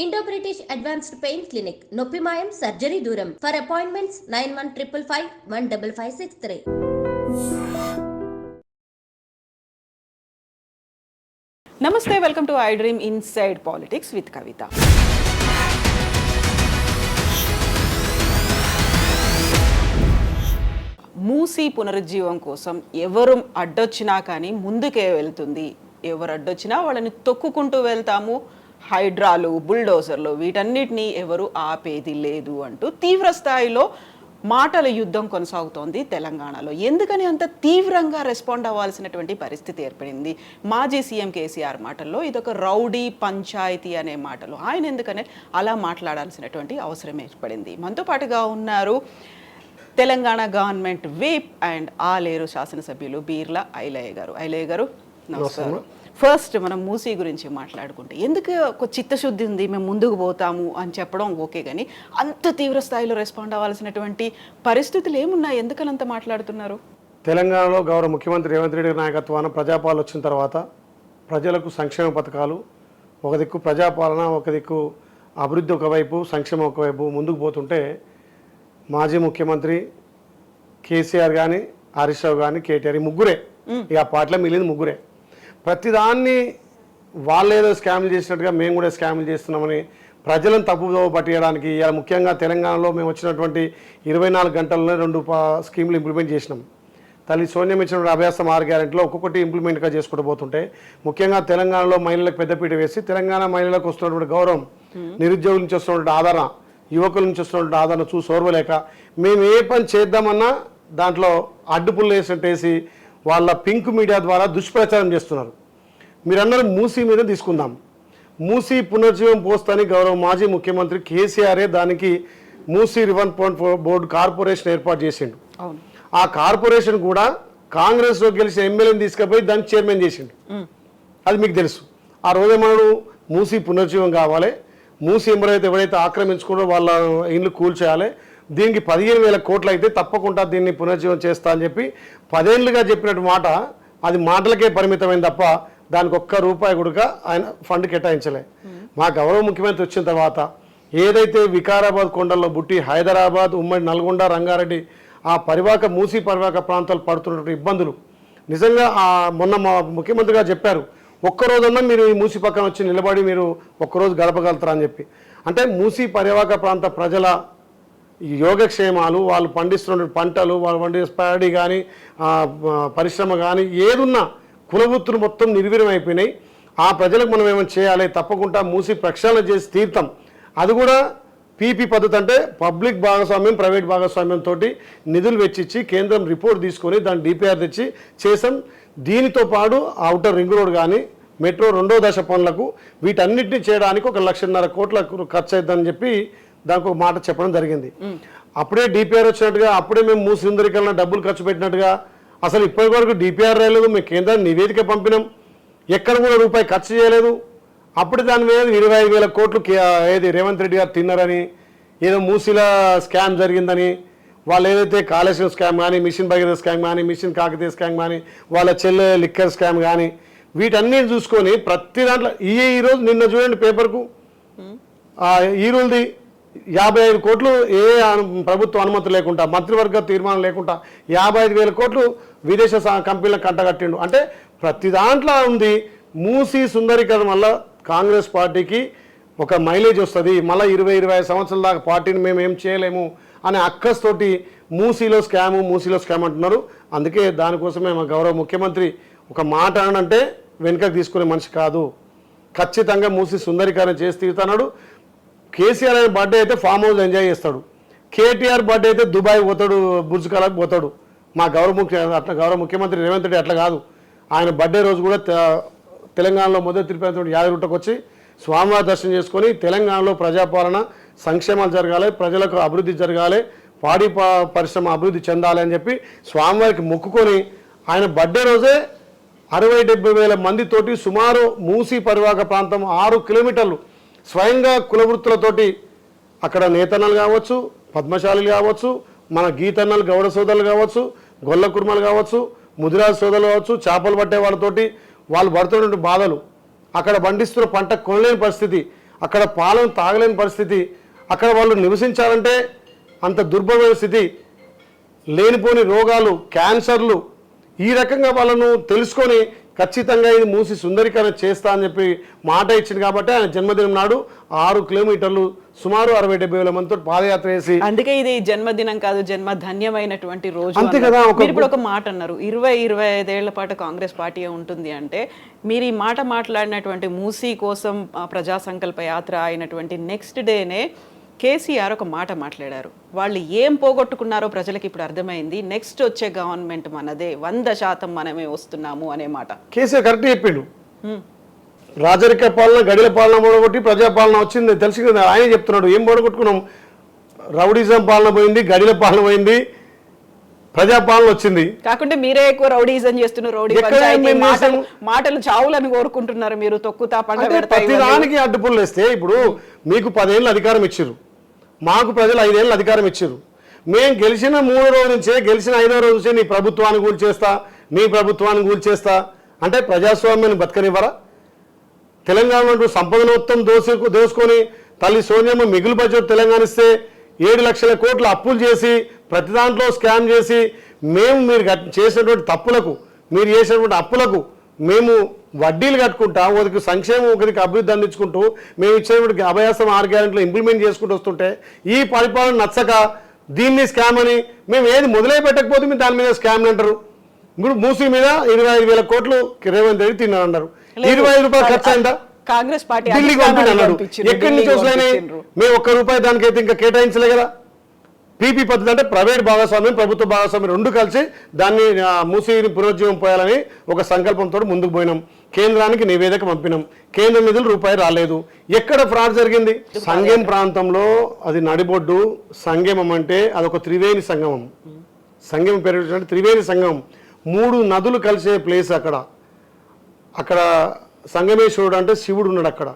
Indo-British Advanced Pain Clinic, Noppimayam Surgery Duram. For appointments 9155515563. Namaste, welcome to iDream Inside Politics with Kavita. Musi పునరుజ్జీవం కోసం ఎవరు అడ్డొచ్చినా కానీ ముందుకే వెళ్తుంది. ఎవరు అడ్డొచ్చినా వాళ్ళని తొక్కుకుంటూ వెళ్తాము. హైడ్రాలు, బుల్డోజర్లు వీటన్నిటినీ ఎవరు ఆపేది లేదు అంటూ తీవ్ర స్థాయిలో మాటల యుద్ధం కొనసాగుతోంది తెలంగాణలో. ఎందుకని అంత తీవ్రంగా రెస్పాండ్ అవ్వాల్సినటువంటి పరిస్థితి ఏర్పడింది? మాజీ సీఎం కేసీఆర్ మాటల్లో ఇదొక రౌడీ పంచాయతీ అనే మాటలు. ఆయన ఎందుకని అలా మాట్లాడాల్సినటువంటి అవసరం ఏర్పడింది? మనతో పాటుగా ఉన్నారు Telangana government whip and Aleru శాసనసభ్యులు బీర్ల ఐలయ్య గారు. ఐలయ్య గారు నమస్కారం. ఫస్ట్ మనం మూసీ గురించి మాట్లాడుకుంటే, ఎందుకు ఒక చిత్తశుద్ధి ఉంది, మేము ముందుకు పోతాము అని చెప్పడం ఓకే, కానీ అంత తీవ్ర స్థాయిలో రెస్పాండ్ అవ్వాల్సినటువంటి పరిస్థితులు ఏమున్నాయి? ఎందుకని అంత మాట్లాడుతున్నారు? తెలంగాణలో గౌరవ ముఖ్యమంత్రి రేవంత్ రెడ్డి నాయకత్వాన ప్రజాపాలన వచ్చిన తర్వాత ప్రజలకు సంక్షేమ పథకాలు ఒక దిక్కు, ప్రజాపాలన ఒక దిక్కు, అభివృద్ధి ఒకవైపు, సంక్షేమం ఒకవైపు ముందుకు పోతుంటే మాజీ ముఖ్యమంత్రి కేసీఆర్ కానీ, హరీష్ రావు కానీ, కేటీఆర్ ముగ్గురే, ఇక పార్టీలో మిగిలింది ముగ్గురే. ప్రతిదాన్ని వాళ్ళేదో స్కామ్లు చేసినట్టుగా మేము కూడా స్కామ్లు చేస్తున్నామని ప్రజలను తప్పుదోవ పట్టియడానికి ఇలా ముఖ్యంగా తెలంగాణలో మేము వచ్చినటువంటి 24 గంటల్లోనే 2 స్కీములు ఇంప్లిమెంట్ చేసినాం. తల్లి సోనియా ఇచ్చినటువంటి అభ్యాసం 6 గ్యారెంటీలో ఒక్కొక్కటి ఇంప్లిమెంట్గా చేసుకుంటూ పోతుంటే, ముఖ్యంగా తెలంగాణలో మహిళలకు పెద్దపీట వేసి తెలంగాణ మహిళలకు వస్తున్నటువంటి గౌరవం, నిరుద్యోగుల నుంచి వస్తున్నటువంటి ఆదరణ, యువకుల నుంచి వస్తున్నటువంటి ఆదరణ చూసి ఓర్వలేక మేము ఏ పని చేద్దామన్నా దాంట్లో అడ్డుపుల్లు వేసినట్టేసి వాళ్ళ పింక్ మీడియా ద్వారా దుష్ప్రచారం చేస్తున్నారు. మీరందరూ మూసీ మీద తీసుకుందాం. మూసీ పునర్జీవం పోస్తని గౌరవ మాజీ ముఖ్యమంత్రి కేసీఆరే దానికి మూసీ రివర్ బోర్డు కార్పొరేషన్ ఏర్పాటు చేసిండు. ఆ కార్పొరేషన్ కూడా కాంగ్రెస్లో గెలిచిన ఎమ్మెల్యేని తీసుకుపోయి దానికి చైర్మన్ చేసిండు. అది మీకు తెలుసు. ఆ రోజు మనడు మూసీ పునర్జీవం కావాలి, మూసీ ఎవరైతే ఆక్రమించుకున్నారో వాళ్ళ ఇల్లు కూల్చేయాలి, దీనికి 15,000 కోట్లు అయితే తప్పకుండా దీన్ని పునర్జీవం చేస్తా అని చెప్పి 10 ఏళ్ళుగా చెప్పినట్టు మాట అది మాటలకే పరిమితమైంది తప్ప దానికి ₹1 కూడా ఆయన ఫండ్ కేటాయించలే. మా గౌరవ ముఖ్యమంత్రి వచ్చిన తర్వాత ఏదైతే వికారాబాద్ కొండల్లో బుట్టి హైదరాబాద్, ఉమ్మడి నల్గొండ, రంగారెడ్డి ఆ మూసీ పరివాహక ప్రాంతాలు పడుతున్నటువంటి ఇబ్బందులు నిజంగా మొన్న మా ముఖ్యమంత్రి గారు చెప్పారు, ఒక్కరోజన్నా మీరు ఈ మూసీ పక్కన వచ్చి నిలబడి మీరు ఒక్కరోజు గడపగలుగుతారా అని చెప్పి. అంటే మూసీ పరివాహక ప్రాంత ప్రజల యోగక్షేమాలు, వాళ్ళు పండిస్తున్న పంటలు, వాళ్ళు పండిస్తున్న ప్యాడీ కానీ, పరిశ్రమ కానీ ఏదున్నా కులవృత్తులు మొత్తం నిర్వీర్యం అయిపోయినాయి. ఆ ప్రజలకు మనం ఏమైనా చేయాలి, తప్పకుండా మూసి ప్రక్షాళన చేసి తీర్థం. అది కూడా పీపీ పద్ధతి, అంటే పబ్లిక్ భాగస్వామ్యం ప్రైవేట్ భాగస్వామ్యంతో నిధులు వెచ్చిచ్చి కేంద్రం రిపోర్ట్ తీసుకొని దాన్ని డిపిఆర్ తెచ్చి చేసాం. దీనితో పాటు ఔటర్ రింగ్ రోడ్ కానీ, మెట్రో 2వ దశ పనులకు వీటన్నిటిని చేయడానికి 1,50,000 కోట్ల ఖర్చు అవుతుందని చెప్పి దానికి ఒక మాట చెప్పడం జరిగింది. అప్పుడే డిపిఆర్ వచ్చినట్టుగా, అప్పుడే మేము మూసి సుందరీకరణ డబ్బులు ఖర్చు పెట్టినట్టుగా అసలు ఇప్పటి వరకు డిపిఆర్ రాలేదు. మేము కేంద్రానికి నివేదిక పంపినాం, ఎక్కడ కూడా రూపాయి ఖర్చు చేయలేదు. అప్పుడు దాని మీద 25,000 కోట్లు ఏది రేవంత్ రెడ్డి గారు తిన్నారని, ఏదో మూసీల స్కామ్ జరిగిందని, వాళ్ళు ఏదైతే కాళేశ్వరం స్కామ్ కానీ, మిషన్ భగీరథ స్కామ్ కానీ, మిషన్ కాకతీయ స్కామ్ కానీ, వాళ్ళ చెల్లె లిక్కర్ స్కామ్ కానీ, వీటన్నిటిని చూసుకొని ప్రతి దాంట్లో ఈరోజు నిన్న చూడండి పేపర్కు ఈ రోజుది 55 కోట్లు ఏ ప్రభుత్వ అనుమతి లేకుండా, మంత్రివర్గ తీర్మానం లేకుండా 55,000 కోట్లు విదేశ కంపెనీలకు కంటగట్టిండు. అంటే ప్రతి దాంట్లో ఉంది. మూసీ సుందరీకరణ వల్ల కాంగ్రెస్ పార్టీకి ఒక మైలేజ్ వస్తుంది, మళ్ళీ 20-25 సంవత్సరాల దాకా పార్టీని మేము ఏం చేయలేము అనే అక్కస్తోటి మూసీలో స్కామ్ అంటున్నారు. అందుకే దానికోసమే మా గౌరవ ముఖ్యమంత్రి ఒక మాట అనంటే వెనుకకు తీసుకునే మనిషి కాదు. ఖచ్చితంగా మూసీ సుందరీకరణ చేసి తీరుతున్నాడు. కేసీఆర్ అయిన బర్త్డే అయితే ఫామ్ హౌస్ ఎంజాయ్ చేస్తాడు, కేటీఆర్ బర్త్డే అయితే దుబాయ్ పోతాడు, బుర్జ్ ఖలీఫా పోతాడు. మా గౌరవ ముఖ్యమంత్రి రేవంత్ రెడ్డి అట్లా కాదు. ఆయన బర్త్డే రోజు కూడా తెలంగాణలో మొదటి తిరుపతి యాదగిరిగుట్టకు వచ్చి స్వామివారి దర్శనం చేసుకొని తెలంగాణలో ప్రజాపాలన సంక్షేమాలు జరగాలి, ప్రజలకు అభివృద్ధి జరగాలి, పాడి పరిశ్రమ అభివృద్ధి చెందాలి అని చెప్పి స్వామివారికి మొక్కుకొని ఆయన బర్త్డే రోజే 60-70 వేల మందితోటి సుమారు మూసీ పరివాహక ప్రాంతం 6 కిలోమీటర్లు స్వయంగా కులవృత్తులతోటి అక్కడ నేతన్నలు కావచ్చు, పద్మశాలులు కావచ్చు, మన గీతన్నలు గౌడ సోదరులు కావచ్చు, గొల్ల కుర్మలు కావచ్చు, ముదిరాజు సోదరులు కావచ్చు, చేపలు పట్టే వాళ్ళతోటి వాళ్ళు పడుతున్నటువంటి బాధలు, అక్కడ పండిస్తున్న పంట కొనలేని పరిస్థితి, అక్కడ పాలను తాగలేని పరిస్థితి, అక్కడ వాళ్ళు నివసించాలంటే అంత దుర్భరమైన స్థితి, లేనిపోని రోగాలు, క్యాన్సర్లు, ఈ రకంగా వాళ్ళను తెలుసుకొని ఖచ్చితంగా ఇది మూసి సుందరీకరణ చేస్తా అని చెప్పి మాట ఇచ్చింది కాబట్టి ఆయన జన్మదినం నాడు 6 కిలోమీటర్లు సుమారు 60-70 వేల మందితో పాదయాత్ర చేసి, అందుకే ఇది జన్మదినం కాదు జన్మధన్యమైనటువంటి రోజు అంతే కదా. మీరు ఇప్పుడు ఒక మాట అన్నారు, 20-25 ఏళ్ల పాటు కాంగ్రెస్ పార్టీ ఉంటుంది అంటే, మీరు ఈ మాట మాట్లాడినటువంటి మూసీ కోసం ప్రజా సంకల్ప యాత్ర అయినటువంటి నెక్స్ట్ డేనే కేసీఆర్ ఒక మాట మాట్లాడారు. వాళ్ళు ఏం పోగొట్టుకున్నారో ప్రజలకు ఇప్పుడు అర్థమైంది, నెక్స్ట్ వచ్చే గవర్నమెంట్ మనదే, 100% మనమే వస్తున్నాము అనే మాట కేసీఆర్ కరెక్ట్ చెప్పిండు. రాజరిక పాలన, గడిల పాలన పోగొట్టి ప్రజాపాలన వచ్చింది తెలిసి కదా. ఆయన చెప్తున్నాడు ఏం పోగొట్టుకున్నాం, రౌడీజం పాలన పోయింది, గడిల పాలన పోయింది, ప్రజాపాలన వచ్చింది. కాకుంటే మీరే ఎక్కువ రౌడీజం చేస్తున్నారు, రౌడీ పంచాయతీ మాటలు చావులను కోరుకుంటున్నారు మీరు, తొక్కుతా ప్రతి దానికి అడ్డుపుల్లు వేస్తే. ఇప్పుడు మీకు 10 ఏళ్ళు అధికారం ఇచ్చిర్రు, మాకు ప్రజలు 5 ఏళ్ళు అధికారం ఇచ్చిర్రు. మేము గెలిచిన 3 రోజు నుంచే, గెలిచిన 5వ రోజు నుంచే నీ ప్రభుత్వాన్ని కూల్చేస్తా, నీ ప్రభుత్వాన్ని కూల్చేస్తా అంటే ప్రజాస్వామ్యాన్ని బతకనివ్వరా? తెలంగాణ సంపదను మొత్తం దోసుకొని తల్లి సోనియమ్మ మిగులు బడ్జెట్ తెలంగాణ ఇస్తే 7 లక్షల కోట్ల అప్పులు చేసి ప్రతి దాంట్లో స్కామ్ చేసి, మేము మీరు చేసినటువంటి తప్పులకు, మీరు చేసినటువంటి అప్పులకు మేము వడ్డీలు కట్టుకుంటా, ఒకరికి సంక్షేమం, ఒకరికి అభివృద్ధి అందించుకుంటూ మేము ఇచ్చినటువంటి అభయాసం 6 గ్యారెంటీలు ఇంప్లిమెంట్ చేసుకుంటూ వస్తుంటే ఈ పరిపాలన నచ్చక దీన్ని స్కామ్ అని మేము ఏది మొదలై పెట్టకపోతే మీరు దాని మీద స్కామ్ అంటారు. ఇప్పుడు మూసీ మీద 25,000 కోట్లు రేవంత్ రెడ్డి తిన్నారన్నారు. 25 రూపాయలు ఖర్చు అయిందా? కాంగ్రెస్ పార్టీ ఢిల్లీకి పంపిణీ అన్నాడు. ఎక్కడి నుంచి వస్తున్నాయి? మేము ₹1 దానికైతే ఇంకా కేటాయించలే కదా. పీపీ పద్ధతి అంటే ప్రైవేట్ భాగస్వామ్యం, ప్రభుత్వ భాగస్వామ్యం 2 కలిసి దాన్ని మూసీని పునరుజ్జీవం పోయాలని ఒక సంకల్పంతో ముందుకు పోయినాం. కేంద్రానికి నివేదిక పంపినాం, కేంద్ర నిధులు రూపాయి రాలేదు. ఎక్కడ ఫ్రాడ్ జరిగింది? సంగం ప్రాంతంలో అది నడిబొడ్డు. సంగమం అంటే అదొక త్రివేణి సంగమం. సంగమం పేరు త్రివేణి సంగమం, 3 నదులు కలిసే ప్లేస్ అక్కడ. అక్కడ సంగమేశ్వరుడు అంటే శివుడు ఉన్నాడు అక్కడ.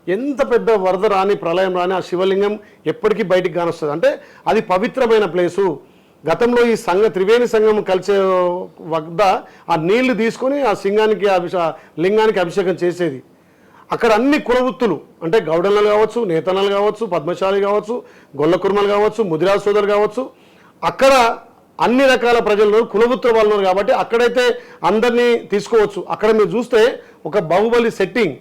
ఎంత పెద్ద వరద రాని, ప్రళయం రాని ఆ శివలింగం ఎప్పటికీ బయటికి కానొస్తుంది. అంటే అది పవిత్రమైన ప్లేసు. గతంలో ఈ త్రివేణి సంగమం కలిసే వద్ద ఆ నీళ్లు తీసుకొని ఆ లింగానికి అభిషేకం చేసేది. అక్కడ అన్ని కులవృత్తులు అంటే గౌడన్నలు కావచ్చు, నేతన్నలు కావచ్చు, పద్మశాలి కావచ్చు, గొల్ల కుర్మలు కావచ్చు, ముదిరాజు సోదరులు కావచ్చు, అక్కడ అన్ని రకాల ప్రజలు కులవృత్తుల వాళ్ళు ఉన్నారు కాబట్టి అక్కడైతే అందరినీ తీసుకోవచ్చు. అక్కడ మీరు చూస్తే ఒక బాహుబలి సెట్టింగ్,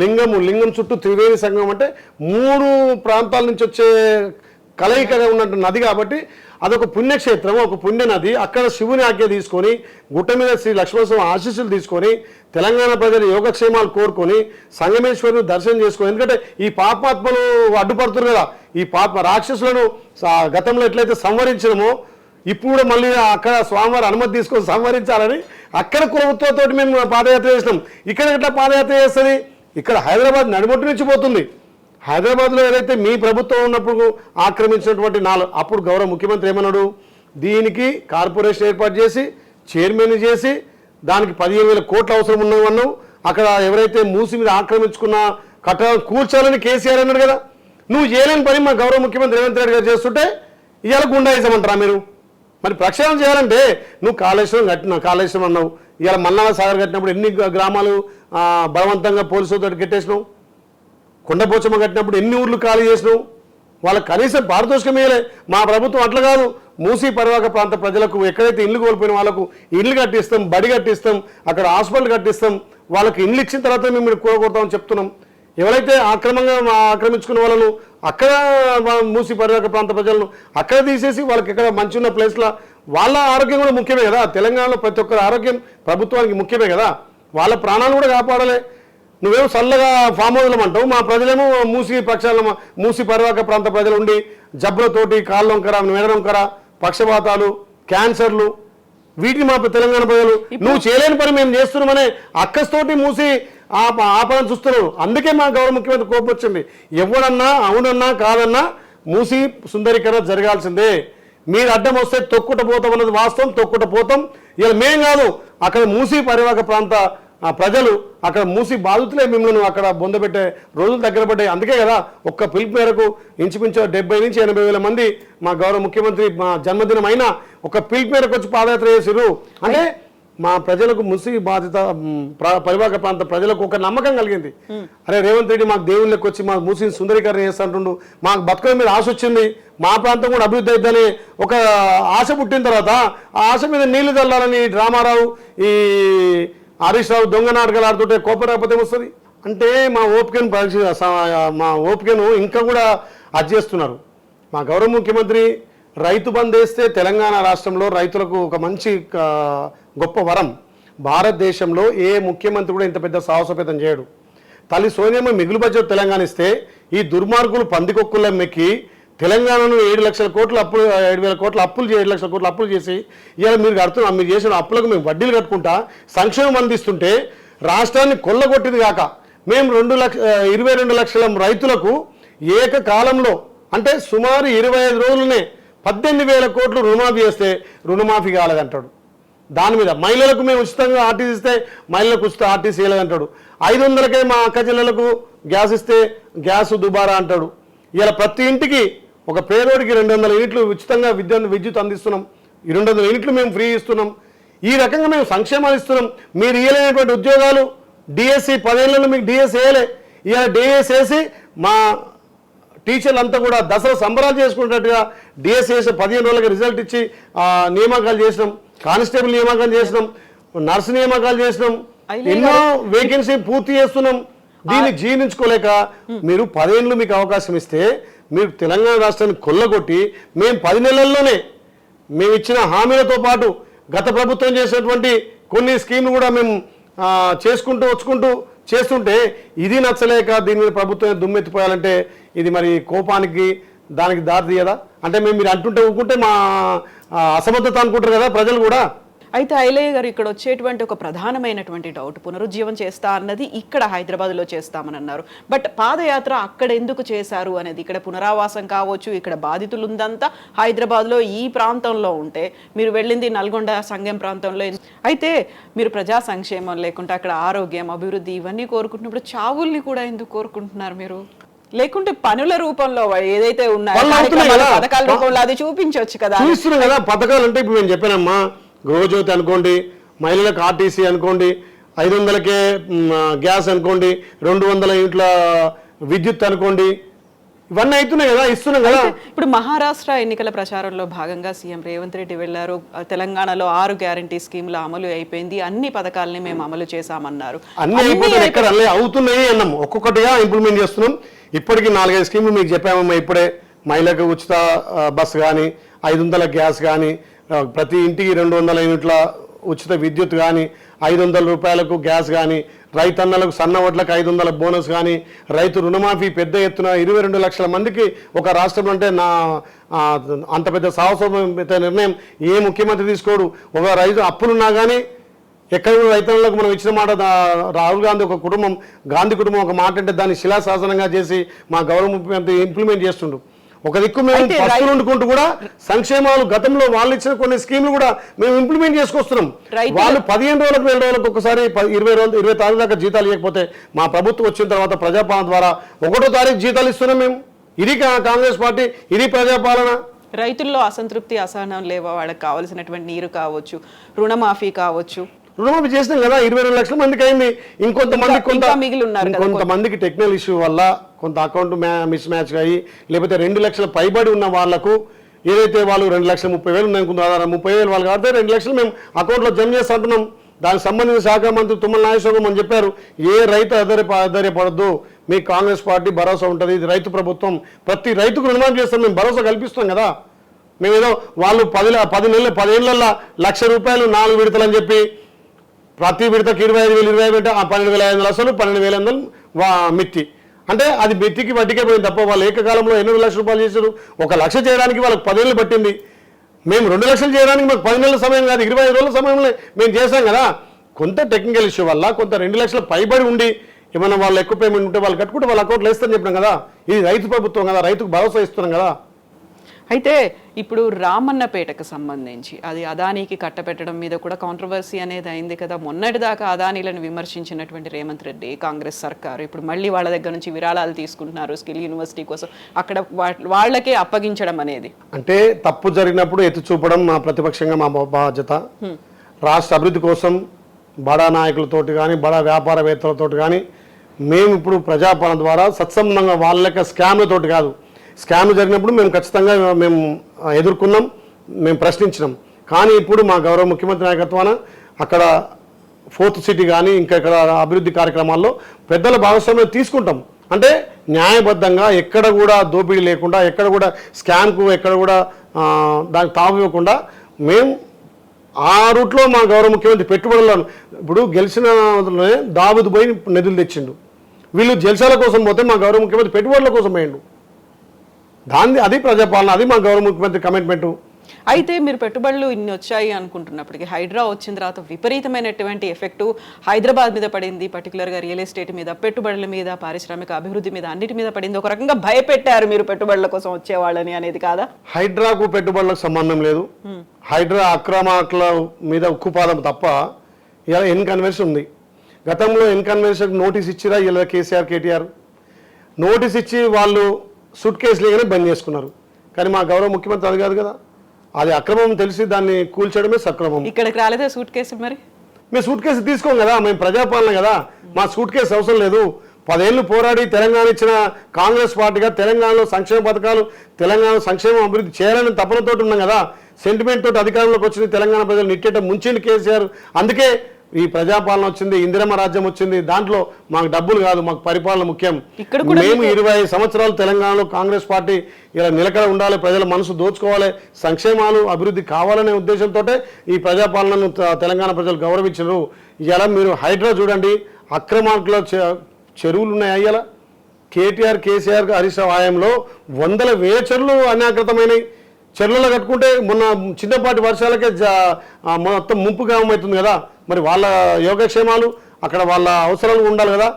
లింగం చుట్టూ త్రివేణి సంగమం అంటే 3 ప్రాంతాల నుంచి వచ్చే కలయికగా ఉన్నట్టు నది కాబట్టి అదొక పుణ్యక్షేత్రం, ఒక పుణ్య నది. అక్కడ శివుని ఆజ్ఞ తీసుకొని గుట్ట మీద శ్రీ లక్ష్మణస్వామి ఆశీస్సులు తీసుకొని తెలంగాణ ప్రజలు యోగక్షేమాలు కోరుకొని సంగమేశ్వరుని దర్శనం చేసుకొని, ఎందుకంటే ఈ పాపాత్మలు అడ్డుపడుతున్నారు కదా, ఈ రాక్షసులను గతంలో ఎట్లయితే సంవరించినమో ఇప్పుడు కూడా మళ్ళీ అక్కడ స్వామివారి అనుమతి తీసుకొని సంవరించాలని అక్కడ కులవృత్తులతో మేము పాదయాత్ర చేసినాం. ఇక్కడ ఎట్లా పాదయాత్ర చేస్తుంది? ఇక్కడ హైదరాబాద్ నడిబొట్టు నుంచి పోతుంది. హైదరాబాద్లో ఏదైతే మీ ప్రభుత్వం ఉన్నప్పుడు ఆక్రమించినటువంటి అప్పుడు గౌరవ ముఖ్యమంత్రి ఏమన్నాడు, దీనికి కార్పొరేషన్ ఏర్పాటు చేసి చైర్మన్ చేసి దానికి 15,000 కోట్ల అవసరం ఉన్నవన్నావు. అక్కడ ఎవరైతే మూసి మీద ఆక్రమించుకున్న కట్టడాలను కూర్చోాలని కేసీఆర్ అన్నాడు కదా. నువ్వు చేయలేని పని మా గౌరవ ముఖ్యమంత్రి రేవంత్ రెడ్డి గారు చేస్తుంటే ఇవాళ గుండాయిజమంటారా మీరు? మరి ప్రక్షాళన చేయాలంటే నువ్వు కాళేశ్వరం అన్నావు, ఇవాళ మల్లావ సాగర్ కట్టినప్పుడు ఎన్ని గ్రామాలు బలవంతంగా పోలీసులతో కట్టేసినావు? కొండపోచమ్మ కట్టినప్పుడు ఎన్ని ఊర్లు ఖాళీ చేసినావు? వాళ్ళకి కనీసం పారితోషికం ఇవ్వలే. మా ప్రభుత్వం అట్లా కాదు, మూసీ పరివాహక ప్రాంత ప్రజలకు ఎక్కడైతే ఇల్లు కోల్పోయిన వాళ్ళకు ఇల్లు కట్టిస్తాం, బడి కట్టిస్తాం, అక్కడ హాస్పిటల్ కట్టిస్తాం, వాళ్ళకి ఇల్లు ఇచ్చిన తర్వాత మేము కూడగొడతామని చెప్తున్నాం. ఎవరైతే ఆక్రమించుకున్న వాళ్ళను అక్కడ మూసి పరివాహక ప్రాంత ప్రజలను అక్కడ తీసేసి వాళ్ళకి ఎక్కడ మంచి ఉన్న ప్లేస్లో వాళ్ళ ఆరోగ్యం కూడా ముఖ్యమే కదా. తెలంగాణలో ప్రతి ఒక్కరి ఆరోగ్యం ప్రభుత్వానికి ముఖ్యమే కదా. వాళ్ళ ప్రాణాలు కూడా కాపాడాలి. నువ్వేమో చల్లగా ఫామ్ హౌస్లం అంటావు, మా ప్రజలేమో మూసి పరివాహక ప్రాంత ప్రజలు ఉండి జబ్బులతోటి కాళ్ళ వంకర, మెడ వంకర, పక్షపాతాలు, క్యాన్సర్లు, వీటిని మా తెలంగాణ ప్రజలు నువ్వు చేయలేని పని మేము చేస్తున్నామనే అక్కస్తోటి మూసి ఆపడం చూస్తున్నారు. అందుకే మా గౌరవ ముఖ్యమంత్రి కోపం వచ్చింది. ఎవడన్నా అవునన్నా కాదన్నా మూసి సుందరీకరణ జరగాల్సిందే. మీరు అడ్డం వస్తే తొక్కుట పోతాం అన్నది వాస్తవం, తొక్కుట పోతాం. ఇలా మేం కాదు, అక్కడ మూసి పరివాహక ప్రాంత ప్రజలు, అక్కడ మూసి బాధితులే మిమ్మల్ని అక్కడ బొందబెట్టే రోజులు దగ్గర పడ్డాయి. అందుకే కదా ఒక్క పిలుపు మేరకు ఇంచుమించు 70 నుంచి 80,000 మంది మా గౌరవ ముఖ్యమంత్రి మా జన్మదినం అయినా ఒక పిలుపు మేరకు వచ్చి పాదయాత్ర చేసిరు. అంటే మా ప్రజలకు ముసి బాధిత పరివాహక ప్రాంత ప్రజలకు ఒక నమ్మకం కలిగింది. అరే రేవంత్ రెడ్డి మాకు దేవుళ్ళకి వచ్చి మా మూసి సుందరీకరణ చేస్తుంటుండు, మాకు బతుకల మీద ఆశ వచ్చింది, మా ప్రాంతం కూడా అభివృద్ధి అవుతుందని ఒక ఆశ పుట్టిన తర్వాత ఆ ఆశ మీద నీళ్లు చల్లాలని రామారావు ఈ హరీష్ రావు దొంగ నాటకాలు ఆడుతుంటే కోపం రాకపోతే వస్తుంది అంటే మా ఓపికను ఇంకా కూడా అడ్జేస్తున్నారు. మా గౌరవ ముఖ్యమంత్రి రైతు బంద్ వేస్తే తెలంగాణ రాష్ట్రంలో రైతులకు ఒక మంచి గొప్ప వరం. భారతదేశంలో ఏ ముఖ్యమంత్రి కూడా ఇంత పెద్ద సాహసోపేతం చేయడు. తల్లి సోనియమ్మ మిగులు బడ్జెట్ తెలంగాణ ఇస్తే ఈ దుర్మార్గులు పందికొక్కుల మెక్కి తెలంగాణను 7 లక్షల కోట్ల అప్పులు 7,000 కోట్ల అప్పులు 7 లక్షల కోట్ల అప్పులు చేసి ఇవాళ మీరు చేసిన అప్పులకు మేము వడ్డీలు కట్టుకుంటా సంక్షేమం అందిస్తుంటే రాష్ట్రాన్ని కొల్లగొట్టింది కాక మేము 22 లక్షల రైతులకు ఏకకాలంలో అంటే సుమారు 25 రోజులనే 18,000 కోట్లు రుణమాఫీ చేస్తే రుణమాఫీ కాలేదంటాడు. దాని మీద మహిళలకు మేము ఉచితంగా ఆర్టీసీ ఇస్తే మహిళలకు ఉచిత ఆర్టీసీ వేయలేదంటాడు. 500కే మా అక్క చెల్లెలకు గ్యాస్ ఇస్తే గ్యాస్ దుబారా అంటాడు. ఇలా ప్రతి ఇంటికి ఒక పేదోడికి 200 యూనిట్లు ఉచితంగా విద్యుత్ అందిస్తున్నాం. 200 యూనిట్లు మేము ఫ్రీ ఇస్తున్నాం. ఈ రకంగా మేము సంక్షేమాలు ఇస్తున్నాం. మీరు ఇవ్వలేనటువంటి ఉద్యోగాలు డిఎస్సి 10 ఏళ్లలో మీకు డిఎస్ వేయలే. ఇలా డిఎస్ వేసి మా టీచర్లు అంతా కూడా దసరా సంబరాలు చేసుకున్నట్టుగా డిఎస్ వేసి 15 రోజులకి రిజల్ట్ ఇచ్చి నియామకాలు చేసినాం. కానిస్టేబుల్ నియామకాలు చేసినాం, నర్సు నియామకాలు చేసినాం, ఎన్నో వేకెన్సీ పూర్తి చేస్తున్నాం. దీన్ని జీర్ణించుకోలేక మీరు 10 ఏళ్ళు మీకు అవకాశం ఇస్తే మీరు తెలంగాణ రాష్ట్రాన్ని కొల్లగొట్టి మేము 10 నెలల్లోనే మేము ఇచ్చిన హామీలతో పాటు గత ప్రభుత్వం చేసినటువంటి కొన్ని స్కీమ్లు కూడా మేము వచ్చుకుంటూ చేస్తుంటే ఇది నచ్చలేక దీని మీద ప్రభుత్వం దుమ్మెత్తిపోయాలంటే ఇది మరి కోపానికి దానికి దారి తీయదా? అంటే మీరు అంటుంటే ఊరుకుంటే మా అసమర్థత అనుకుంటారు కదా ప్రజలు కూడా. అయితే ఐలయ్య గారు ఇక్కడ వచ్చేటువంటి ఒక ప్రధానమైనటువంటి డౌట్, పునరుజ్జీవం చేస్తా అన్నది ఇక్కడ హైదరాబాద్లో చేస్తామని అన్నారు. బట్ పాదయాత్ర అక్కడ ఎందుకు చేశారు అనేది, ఇక్కడ పునరావాసం కావచ్చు, ఇక్కడ బాధితులు ఉందంతా హైదరాబాద్లో ఈ ప్రాంతంలో ఉంటే మీరు వెళ్ళింది నల్గొండ సంగెం ప్రాంతంలో. అయితే మీరు ప్రజా సంక్షేమం లేకుంటే అక్కడ ఆరోగ్యం అభివృద్ధి ఇవన్నీ కోరుకుంటున్నప్పుడు చావుల్ని కూడా ఎందుకు కోరుకుంటున్నారు మీరు? లేకుంటే పనుల రూపంలో ఏదైతే ఉన్నాయో పథకాల రూపంలో అది చూపించవచ్చు కదా. చూస్తున్నాం కదా పథకాలు అంటే ఇప్పుడు నేను చెప్పానమ్మా, గృహజ్యోతి అనుకోండి, మహిళలకు ఆర్టీసీ అనుకోండి, 500కే గ్యాస్ అనుకోండి, 200 యూనిట్ల విద్యుత్ అనుకోండి, ఇవన్నీ అవుతున్నాయి కదా, ఇస్తున్నాం కదా. ఇప్పుడు మహారాష్ట్ర ఎన్నికల ప్రచారంలో భాగంగా సీఎం రేవంత్ రెడ్డి వెళ్లారు. తెలంగాణలో 6 గ్యారంటీ స్కీముల అమలు అయిపోయింది, అన్ని పథకాలని మేము అమలు చేశామన్నారు. అన్ని ఎక్కడ అవుతున్నాయి అన్నాం, ఒక్కొక్కటిగా ఇంప్లిమెంట్ చేస్తున్నాం. ఇప్పటికీ 4-5 స్కీములు మీకు చెప్పామమ్మా. ఇప్పుడే మహిళలకు ఉచిత బస్సు కానీ, 500 గ్యాస్ కానీ, ప్రతి ఇంటికి 200 యూనిట్ల ఉచిత విద్యుత్ కానీ, 500 రూపాయలకు గ్యాస్ కానీ, రైతన్నలకు సన్న వడ్లకు 500 బోనస్ కానీ, రైతు రుణమాఫీ పెద్ద ఎత్తున 22 లక్షల మందికి ఒక రాష్ట్రం అంటే అంత పెద్ద సాహసోపేత నిర్ణయం ఏ ముఖ్యమంత్రి తీసుకోడు. ఒక రైతు అప్పులున్నా కానీ ఎక్కడ రైతన్నలకు మనం ఇచ్చిన మాట రాహుల్ గాంధీ గాంధీ కుటుంబం ఒక మాట అంటే దాన్ని శిలాశాసనంగా చేసి మా గౌరవ ముఖ్యమంత్రి ఇంప్లిమెంట్ చేస్తుండు. ఒక దిక్కు మేము పస్తులు వండుకుంటూ కూడా సంక్షేమాలు గతంలో వాళ్ళు ఇచ్చిన కొన్ని స్కీమ్లు కూడా మేము ఇంప్లిమెంట్ చేసుకొస్తున్నాం. వాళ్ళు 15 రోజులకు 2 రోజులకు ఒకసారి 20 తారీఖు దాకా జీతాలు ఇవ్వకపోతే మా ప్రభుత్వం వచ్చిన తర్వాత ప్రజాపాలన ద్వారా 1వ తారీఖు జీతాలు ఇస్తున్నాం మేము. ఇది కాంగ్రెస్ పార్టీ, ఇది ప్రజాపాలన. రైతుల్లో అసంతృప్తి అసహనం లేవా? వాళ్ళకి కావాల్సినటువంటి నీరు కావచ్చు, రుణమాఫీ కావచ్చు, రుణమాఫీ చేసినాం కదా, 22 లక్షల మందికి అయింది. ఇంకొంతమందికి టెక్నికల్ ఇష్యూ వల్ల కొంత అకౌంట్ మిస్ మ్యాచ్ అయ్యి లేకపోతే 2 లక్షల పైబడి ఉన్న వాళ్లకు ఏదైతే వాళ్ళు 2,30,000 ఉన్నాయి, 30,000 వాళ్ళు కాబట్టి 2 లక్షలు మేము అకౌంట్లో జమ చేసి అంటున్నాం. దానికి సంబంధించిన శాఖ మంత్రి తుమ్మల నాగేశ్వరరావు అని చెప్పారు, ఏ రైతు ఆధారపడద్దు, మీ కాంగ్రెస్ పార్టీ భరోసా ఉంటుంది, ఇది రైతు ప్రభుత్వం, ప్రతి రైతుకు రుణమాఫీ చేస్తాం, మేము భరోసా కల్పిస్తాం కదా. మేమేదో వాళ్ళు 10 ఏళ్లలో 1,00,000 రూపాయలు 4 విడతలు అని చెప్పి ప్రతి విడతకి 25,000 12,500 అసలు 12,500 మిత్తి అంటే అది మిత్తికి వడ్డీకే పోయింది తప్ప వాళ్ళు ఏకకాలంలో 8 లక్షల రూపాయలు చేశారు. 1 లక్ష చేయడానికి వాళ్ళకి 10 ఏళ్ళు పట్టింది. మేము 2 లక్షలు చేయడానికి మాకు 10 నెలల సమయం కాదు, 25 రోజుల సమయంలో మేము చేశాం కదా. కొంత టెక్నికల్ ఇష్యూ వల్ల కొంత 2 లక్షల పైబడి ఉండి ఏమైనా వాళ్ళు ఎక్కువ పేమెంట్ ఉంటే వాళ్ళు కట్టుకుంటే వాళ్ళ అకౌంట్లో వేస్తారని చెప్పినాం కదా. ఇది రైతు ప్రభుత్వం కదా, రైతుకు భరోసా ఇస్తున్నాం కదా. అయితే ఇప్పుడు రామన్నపేటకు సంబంధించి అది అదానీకి కట్టపెట్టడం మీద కూడా కాంట్రవర్సీ అనేది అయింది కదా. మొన్నటిదాకా అదానీలను విమర్శించినటువంటి రేవంత్ రెడ్డి కాంగ్రెస్ సర్కారు ఇప్పుడు మళ్ళీ వాళ్ళ దగ్గర నుంచి విరాళాలు తీసుకుంటున్నారు స్కిల్ యూనివర్సిటీ కోసం, అక్కడ వాళ్ళకే అప్పగించడం అనేది. అంటే తప్పు జరిగినప్పుడు ఎత్తి చూపడం మా ప్రతిపక్షంగా మా బాధ్యత. రాష్ట్ర అభివృద్ధి కోసం బడా నాయకులతోటి కానీ బడా వ్యాపారవేత్తలతోటి కానీ మేము ఇప్పుడు ప్రజాపాలన ద్వారా సత్సంబంధంగా వాళ్ళ లెక్క స్కామ్లతోటి కాదు. స్కామ్లు జరిగినప్పుడు మేము ఖచ్చితంగా మేము ఎదుర్కొన్నాం, మేము ప్రశ్నించినాం. కానీ ఇప్పుడు మా గౌరవ ముఖ్యమంత్రి నాయకత్వాన అక్కడ 4th సిటీ కానీ ఇంకా ఇక్కడ అభివృద్ధి కార్యక్రమాల్లో పెద్దల భాగస్వామ్యం తీసుకుంటాం. అంటే న్యాయబద్ధంగా ఎక్కడ కూడా దోపిడీ లేకుండా, ఎక్కడ కూడా స్కామ్కు ఎక్కడ కూడా దానికి తావు ఇవ్వకుండా మేము ఆ రూట్లో మా గౌరవ ముఖ్యమంత్రి పెట్టుబడులను ఇప్పుడు గెలిచిన దావుదు పోయి నిధులు తెచ్చిండు. వీళ్ళు జల్సాల కోసం పోతే మా గౌరవ ముఖ్యమంత్రి పెట్టుబడుల కోసం పోయిండు. అది ప్రజాపాలన, అది మా గౌరవ ముఖ్యమంత్రి కమిట్మెంటు. అయితే మీరు పెట్టుబడులు ఇన్ని వచ్చాయి అనుకుంటున్నప్పటికీ హైడ్రా వచ్చిన తర్వాత విపరీతమైనటువంటి ఎఫెక్టు హైదరాబాద్ మీద పడింది, పర్టికులర్గా రియల్ ఎస్టేట్ మీద, పెట్టుబడుల మీద, పారిశ్రామిక అభివృద్ధి మీద, అన్నిటి మీద పడింది. ఒక రకంగా భయపెట్టారు మీరు పెట్టుబడుల కోసం వచ్చేవాళ్ళని అనేది కాదా? హైడ్రాకు పెట్టుబడులకు సంబంధం లేదు. హైడ్రా అక్రమాల మీద ఉక్కుపాదం తప్ప ఇలా ఇన్కన్వెన్షన్ ఉంది. గతంలో ఇన్కన్వెన్షన్ నోటీస్ ఇచ్చిరా ఇలా కేసీఆర్ కేటీఆర్ నోటీస్ ఇచ్చి వాళ్ళు సూట్ కేసులుగానే బంద్ చేసుకున్నారు. కానీ మా గౌరవ ముఖ్యమంత్రి అది కాదు కదా, అది అక్రమం తెలిసి దాన్ని కూల్చడమే సక్రమం. ఇక్కడికి రాలేదా సూట్ కేసులు? మరి మేము సూట్ కేసు తీసుకోం కదా, మేము ప్రజాపాలన కదా, మా సూట్ కేసు అవసరం లేదు. 10 ఏళ్ళు పోరాడి తెలంగాణ ఇచ్చిన కాంగ్రెస్ పార్టీగా తెలంగాణలో సంక్షేమ పథకాలు, తెలంగాణ సంక్షేమం అభివృద్ధి చేయాలని తపనతోటి ఉన్నాం కదా. సెంటిమెంట్ తోటి అధికారంలోకి వచ్చింది తెలంగాణ ప్రజలు నిట్టేట ముంచింది కేసీఆర్. అందుకే ఈ ప్రజాపాలన వచ్చింది, ఇందిరమ్మ రాజ్యం వచ్చింది. దాంట్లో మాకు డబ్బులు కాదు, మాకు పరిపాలన ముఖ్యం. మేము 25 సంవత్సరాలు తెలంగాణలో కాంగ్రెస్ పార్టీ ఇలా నిలకడ ఉండాలి, ప్రజల మనసు దోచుకోవాలి, సంక్షేమాలు అభివృద్ధి కావాలనే ఉద్దేశంతో ఈ ప్రజాపాలనను తెలంగాణ ప్రజలు గౌరవించరు. ఇలా మీరు హైడ్రా చూడండి, అక్రమార్కుల చెరువులు ఉన్నాయి. ఇలా కేటీఆర్ కేసీఆర్ హరీష్ రావు హయాంలో 100,000 చెరువులు అన్యాకృతమైనవి. చెరువులో కట్టుకుంటే మొన్న చిన్నపాటి వర్షాలకే మొత్తం ముంపు గ్రామం అవుతుంది కదా. మరి వాళ్ళ యోగక్షేమాలు అక్కడ వాళ్ళ అవసరాలు ఉండాలి కదా.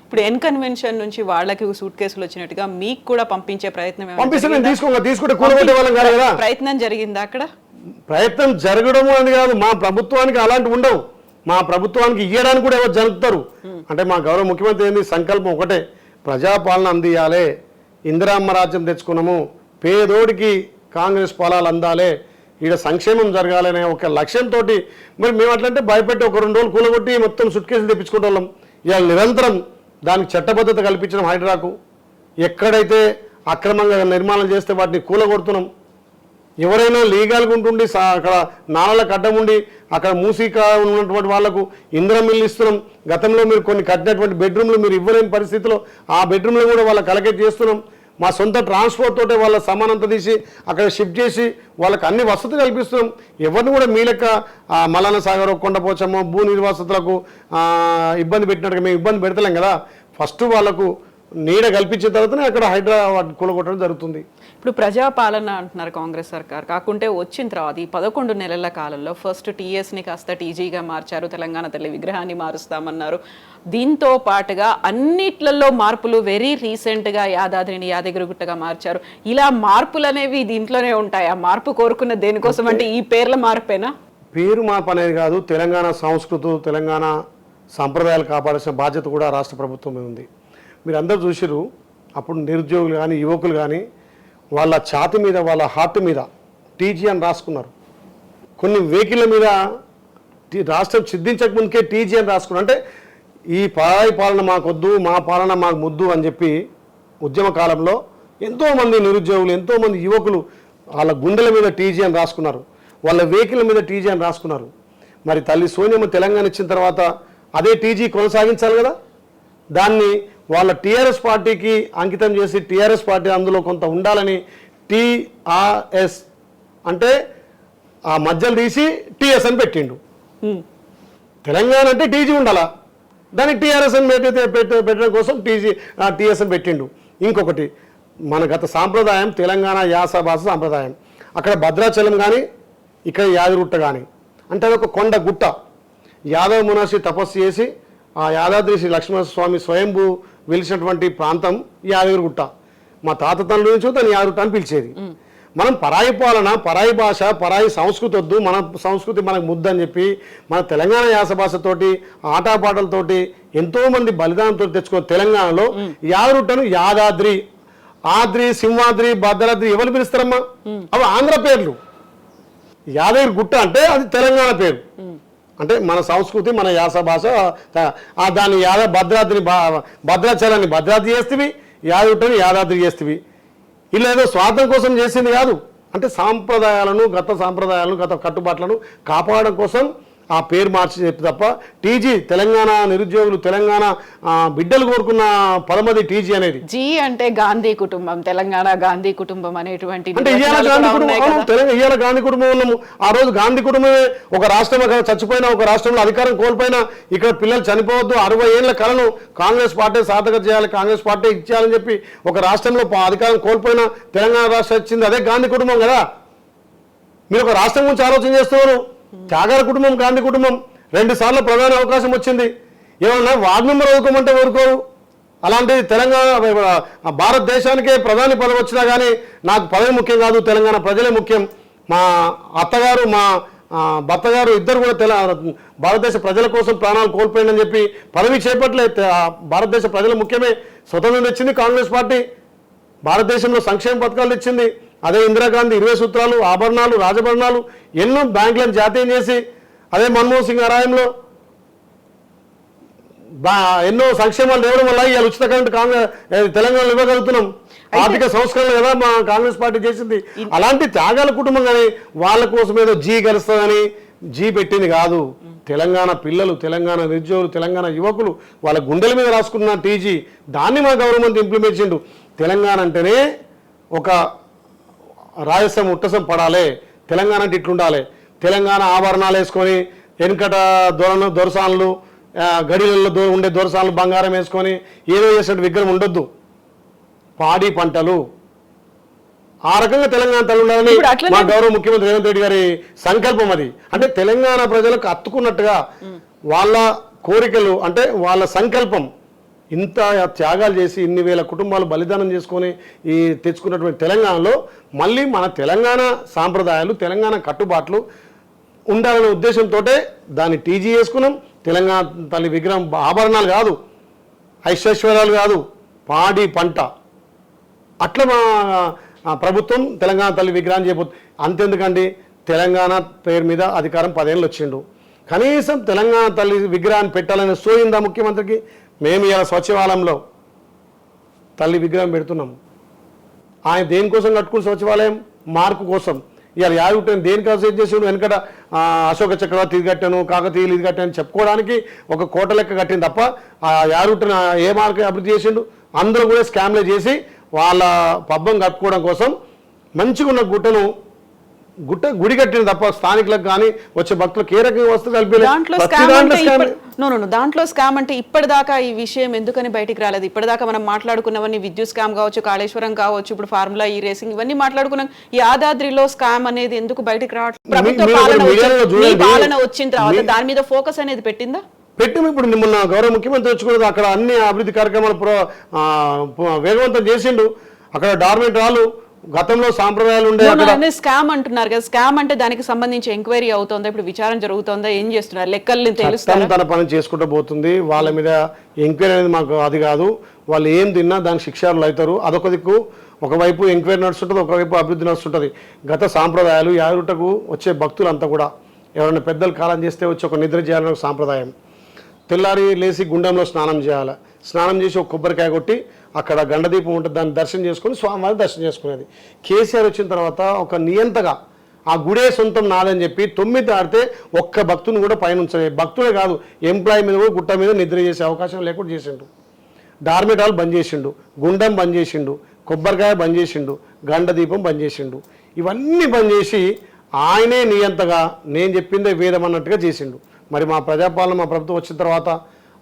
ఇప్పుడు కన్వెన్షన్ నుంచి వాళ్ళకి సూట్ కేసులు వచ్చినట్టుగా మీకు కూడా పంపించే ప్రయత్నం పంపిస్తే తీసుకుంటే కూలగొట్టే వాళ్ళం కాదు కదా. ప్రయత్నం జరిగిందా అక్కడ? ప్రయత్నం జరగడము అని కాదు, మా ప్రభుత్వానికి అలాంటివి ఉండవు. మా ప్రభుత్వానికి ఇయ్యడానికి కూడా ఎవరు జరుపుతారు. అంటే మా గౌరవ ముఖ్యమంత్రి ఏంది సంకల్పం ఒకటే, ప్రజాపాలన అందియాలి, ఇందిరమ్మ రాజ్యం తెచ్చుకున్నాము, పేదోడికి కాంగ్రెస్ పొలాలు అందాలే, ఈడ సంక్షేమం జరగాలనే ఒక లక్ష్యంతో మరి మేము అట్లంటే భయపెట్టి ఒక 2 రోజులు కూలగొట్టి మొత్తం సుట్ కేసులు తెప్పించుకుంటే వాళ్ళం. ఇవాళ నిరంతరం దానికి చట్టబద్ధత కల్పించడం హైడ్రాకు. ఎక్కడైతే అక్రమంగా నిర్మాణం చేస్తే వాటిని కూలగొడుతున్నాం. ఎవరైనా లీగల్గా ఉంటుండి అక్కడ నాళాలకు అడ్డం ఉండి అక్కడ మూసీగా ఉన్నటువంటి వాళ్లకు ఇందిరా మిల్లు ఇస్తున్నాం. గతంలో మీరు కొన్ని కట్టినటువంటి బెడ్రూమ్లు మీరు ఇవ్వలేని పరిస్థితిలో ఆ బెడ్రూమ్లో కూడా వాళ్ళకి అలకేట్ చేస్తున్నాం. మా సొంత ట్రాన్స్పోర్ట్ తోటే వాళ్ళ సమానంత తీసి అక్కడ షిఫ్ట్ చేసి వాళ్ళకి అన్ని వసతులు కల్పిస్తున్నాం. ఎవరిని కూడా మీ లెక్క మల్లన్న సాగర్, కొండపోచమ్మ, భూ నిర్వాసితులకు ఇబ్బంది పెట్టినట్టుగా మేము ఇబ్బంది పెడతలేం కదా. ఫస్ట్ వాళ్ళకు నీడ కల్పించిన తర్వాతనే అక్కడ హైదరాబాద్ కూలగొట్టడం జరుగుతుంది. ఇప్పుడు ప్రజాపాలన అంటున్నారు కాంగ్రెస్ సర్కార్, కాకుంటే వచ్చిన తర్వాత ఈ 11 నెలల కాలంలో ఫస్ట్ టీఎస్ని కాస్త టీజీగా మార్చారు, తెలంగాణ తల్లి విగ్రహాన్ని మారుస్తామన్నారు. దీంతో పాటుగా అన్నిట్లలో మార్పులు వెరీ రీసెంట్గా యాదాద్రిని యాదగిరిగుట్టగా మార్చారు. ఇలా మార్పులు అనేవి దీంట్లోనే ఉంటాయి. ఆ మార్పు కోరుకున్న దేనికోసం అంటే ఈ పేర్ల మార్పేనా? పేరు మార్పు అనేది కాదు, తెలంగాణ సంస్కృతి, తెలంగాణ సాంప్రదాయాలు కాపాడాల్సిన బాధ్యత కూడా రాష్ట్ర ప్రభుత్వం ఉంది. మీరు అందరూ చూసిరు, అప్పుడు నిరుద్యోగులు కానీ యువకులు కానీ వాళ్ళ ఛాతి మీద, వాళ్ళ హార్ట్ మీద టీజీ అని రాసుకున్నారు. కొన్ని వెహికల్ల మీద రాష్ట్రం సిద్ధించక ముందుకే టీజీ అని రాసుకున్నారు. అంటే ఈ పరాయి పాలన మాకొద్దు, మా పాలన మాకు ముద్దు అని చెప్పి ఉద్యమ కాలంలో ఎంతోమంది నిరుద్యోగులు, ఎంతోమంది యువకులు వాళ్ళ గుండెల మీద టీజీ అని రాసుకున్నారు, వాళ్ళ వెహికల్ మీద టీజీ అని రాసుకున్నారు. మరి తల్లి సోనియమ్మ తెలంగాణ ఇచ్చిన తర్వాత అదే టీజీ కొనసాగించాలి కదా. దాన్ని వాళ్ళ టీఆర్ఎస్ పార్టీకి అంకితం చేసి టీఆర్ఎస్ పార్టీ అందులో కొంత ఉండాలని టీఆర్ఎస్ అంటే ఆ మధ్యలో తీసి టీఎస్ అని పెట్టిండు. తెలంగాణ అంటే టీజీ ఉండాలా, దానికి టీఆర్ఎస్ అని పెట్టడం కోసం టీఎస్ అని పెట్టిండు. ఇంకొకటి మన గత సాంప్రదాయం తెలంగాణ యాస భాష సాంప్రదాయం. అక్కడ భద్రాచలం కానీ ఇక్కడ యాదగిరిగుట్ట కానీ అంటే అదొక కొండ గుట్ట. యాదవ మునర్షి తపస్సు చేసి ఆ యాదాద్రి శ్రీ లక్ష్మణస్వామి స్వయంభూ వెలిసినటువంటి ప్రాంతం యాదగిరిగుట్ట. మా తాత తండ్రి నుంచి దాన్ని యాదగిరిగుట్ట అని పిలిచేది. మనం పరాయి పాలన, పరాయి భాష, పరాయి సంస్కృతి వద్దు, మన సంస్కృతి మనకు ముద్దని చెప్పి మన తెలంగాణ యాస భాషతోటి ఆటపాటలతోటి ఎంతోమంది బలిదానంతో తెచ్చుకున్న తెలంగాణలో యాదగిరిగుట్టను యాదాద్రి, ఆద్రి, సింహాద్రి, భద్రాద్రి ఎవరు పిలుస్తారమ్మా? అవి ఆంధ్ర పేర్లు. యాదగిరిగుట్ట అంటే అది తెలంగాణ పేరు. అంటే మన సంస్కృతి మన యాస భాష దాన్ని భద్రాచలాన్ని భద్రాద్రి చేస్తేవి, యాదగిరిని యాదాద్రి చేస్తేవి. ఇలా ఏదో స్వార్థం కోసం చేసింది కాదు. అంటే సాంప్రదాయాలను, గత సాంప్రదాయాలను, గత కట్టుబాట్లను కాపాడడం కోసం ఆ పేరు మార్చి చెప్పి తప్ప టీజీ తెలంగాణ నిరుద్యోగులు, తెలంగాణ బిడ్డలు కోరుకున్న పదమది టీజీ అనేది. జీ అంటే గాంధీ కుటుంబం, తెలంగాణ గాంధీ కుటుంబం అనేటువంటి అంటే ఇవాళ గాంధీ కుటుంబం ఉన్నాము. ఆ రోజు గాంధీ కుటుంబమే ఒక రాష్ట్రం చచ్చిపోయినా, ఒక రాష్ట్రంలో అధికారం కోల్పోయినా, ఇక్కడ పిల్లలు చనిపోవద్దు, 60 ఏళ్ల కళను కాంగ్రెస్ పార్టీ సాధక చేయాలి, కాంగ్రెస్ పార్టీ ఇచ్చేయాలని చెప్పి ఒక రాష్ట్రంలో అధికారం కోల్పోయినా తెలంగాణ రాష్ట్రం వచ్చింది అదే గాంధీ కుటుంబం కదా. మీరు ఒక రాష్ట్రం గురించి ఆలోచన చేస్తున్నారు. త్యాగాల కుటుంబం గాంధీ కుటుంబం. 2 సార్లు ప్రధాని అవకాశం వచ్చింది. ఏమన్నా వార్డు మెంబర్ ఊరుకోమంటే ఊరుకోరు. అలాంటిది తెలంగాణ భారతదేశానికే ప్రధాని పదవి వచ్చినా కానీ నాకు పదవి ముఖ్యం కాదు, తెలంగాణ ప్రజలే ముఖ్యం. మా అత్తగారు, మా భర్తగారు ఇద్దరు కూడా భారతదేశ ప్రజల కోసం ప్రాణాలు కోల్పోయిందని చెప్పి పదవి చేపట్టలే. భారతదేశ ప్రజల ముఖ్యమే. స్వతంత్రం తెచ్చింది కాంగ్రెస్ పార్టీ. భారతదేశంలో సంక్షేమ పథకాలు ఇచ్చింది అదే ఇందిరాగాంధీ. 20 సూత్రాలు, ఆభరణాలు, రాజభరణాలు ఎన్నో బ్యాంకులను జాతీయం చేసి, అదే మన్మోహన్ సింగ్ హయాంలో ఎన్నో సంక్షేమాలు తేవడం వల్ల ఇవాళ ఉచిత కరెంట్ తెలంగాణలో ఇవ్వగలుగుతున్నాం. ఆర్థిక సంస్కరణలు కదా మా కాంగ్రెస్ పార్టీ చేసింది. అలాంటి త్యాగాల కుటుంబం కానీ వాళ్ళ కోసం ఏదో జీ గెలుస్తుందని జీ పెట్టింది కాదు. తెలంగాణ పిల్లలు, తెలంగాణ నిరుద్యోగులు, తెలంగాణ యువకులు వాళ్ళ గుండెల మీద రాసుకున్న టీజీ, దాన్ని మా గవర్నమెంట్ ఇంప్లిమెంట్ చేసిండు. తెలంగాణ అంటేనే ఒక రాయసం ఉట్టసం పడాలి, తెలంగాణ అంటే ఇట్లుండాలి. తెలంగాణ ఆభరణాలు వేసుకొని వెనుకట దొరసాన్లు, గడిలలో ఉండే దొరసాన్లు బంగారం వేసుకొని ఏదో చేసినట్టు విగ్రహం ఉండొద్దు. పాడి పంటలు ఆ రకంగా తెలంగాణ తల్లి ఉండాలని మా గౌరవ ముఖ్యమంత్రి రేవంత్ రెడ్డి గారి సంకల్పం. అది అంటే తెలంగాణ ప్రజలకు అత్తుకున్నట్టుగా వాళ్ళ కోరికలు, అంటే వాళ్ళ సంకల్పం. ఇంత త్యాగాలు చేసి ఇన్ని వేల కుటుంబాలు బలిదానం చేసుకొని ఈ తెచ్చుకున్నటువంటి తెలంగాణలో మళ్ళీ మన తెలంగాణ సాంప్రదాయాలు, తెలంగాణ కట్టుబాట్లు ఉండాలనే ఉద్దేశంతో దాన్ని టీజీ చేసుకున్నాం. తెలంగాణ తల్లి విగ్రహం ఆభరణాలు కాదు, ఐశ్వర్యాలు కాదు, పాడి పంట. అట్లా మా ప్రభుత్వం తెలంగాణ తల్లి విగ్రహం చేయబోతుంది. అంతెందుకండి, తెలంగాణ పేరు మీద అధికారం 10 ఏళ్ళు వచ్చిండు. కనీసం తెలంగాణ తల్లి విగ్రహాన్ని పెట్టాలని సోయిందా ముఖ్యమంత్రికి? మేము ఇలా సచివాలయంలో తల్లి విగ్రహం పెడుతున్నాం. ఆయన దేనికోసం కట్టుకుని సచివాలయం? మార్పు కోసం. ఇవాళ యాదగిరిని దేనికోసం ఏం చేసాడు? వెనకట అశోక చక్రవర్తి ఇది కట్టాను, కాకతీయులు ఇది కట్టాను చెప్పుకోవడానికి ఒక కోట లెక్క కట్టింది తప్ప ఆ యాదగిరిని ఏ మార్గం అభివృద్ధి చేసిండు? అందరూ కూడా స్కామ్లే చేసి వాళ్ళ పబ్బం కట్టుకోవడం కోసం మంచిగా ఉన్న గుడి కట్టిన తప్ప స్థానికులకు కానీ వచ్చే భక్తులకు ఏ రకంగా వస్తుంది కలిపి. దాంట్లో స్కామ్ అంటే ఇప్పటిదాకా ఈ విషయం ఎందుకని బయటికి రాలేదు? ఇప్పటిదాకా మనం మాట్లాడుకున్నవన్నీ విద్యుత్ స్కామ్ కావచ్చు, కాళేశ్వరం కావచ్చు, ఇప్పుడు ఫార్ములా ఈ రేసింగ్ ఇవన్నీ మాట్లాడుకున్నాం. ఈ యాదాద్రిలో స్కామ్ అనేది ఎందుకు బయటికి రావట్లేదు? ప్రభుత్వ పాలన వచ్చిన తర్వాత దాని మీద ఫోకస్ అనేది పెట్టిందా? పెట్టాము. ఇప్పుడు నిన్న గౌరవ ముఖ్యమంత్రి వచ్చుకున్నది అక్కడ అన్ని అభివృద్ధి కార్యక్రమాలు వేగవంతం చేసిండు. అక్కడ డార్మెంట్ వాళ్ళు గతంలో సాంప్రదాయాలు ఉండే స్కామ్ అంటున్నారు కదా. స్కామ్ అంటే దానికి సంబంధించి ఎంక్వైరీ అవుతుందా? ఇప్పుడు విచారణ జరుగుతుందా? ఏం చేస్తున్నారు? లెక్కల్ని తెలుస్తాను తన పని చేసుకుంటూ పోతుంది. వాళ్ళ మీద ఎంక్వైరీ అనేది మాకు అది కాదు. వాళ్ళు ఏం తిన్నా దానికి శిక్షార్హులు అవుతారు. అదొక దిక్కు. ఒకవైపు ఎంక్వైరీ నడుస్తుంటుంది, ఒకవైపు అభివృద్ధి నడుస్తుంటుంది. గత సాంప్రదాయాలు యాదగిరిగుట్టకు వచ్చే భక్తులంతా కూడా ఎవరైనా పెద్దలు కాలం చేస్తే వచ్చి ఒక నిద్ర చేయాలని ఒక సాంప్రదాయం. తెల్లారి లేచి గుండంలో స్నానం చేయాలి. స్నానం చేసి ఒక కొబ్బరికాయ కొట్టి అక్కడ గండదీపం ఉంటుంది, దాన్ని దర్శనం చేసుకొని స్వామివారి దర్శనం చేసుకునేది. కేసీఆర్ వచ్చిన తర్వాత ఒక నియంతగా ఆ గుడే సొంతం నాదని చెప్పి 9 దాటితే ఒక్క భక్తుని కూడా పైన ఉంచలే. భక్తులే కాదు, ఎంప్లాయీ మీద కూడా గుట్ట మీద నిద్ర చేసే అవకాశం లేకుండా చేసిండు. డార్మెంట్ హాల్ బంద్ చేసిండు, గుండం బంద్ చేసిండు, కొబ్బరికాయ బంద్ చేసిండు, గండదీపం బంద్ చేసిండు. ఇవన్నీ బంద్ చేసి ఆయనే నియంతగా నేను చెప్పిందే వేదం అన్నట్టుగా చేసిండు. మరి మా ప్రజాపాలన, మా ప్రభుత్వం వచ్చిన తర్వాత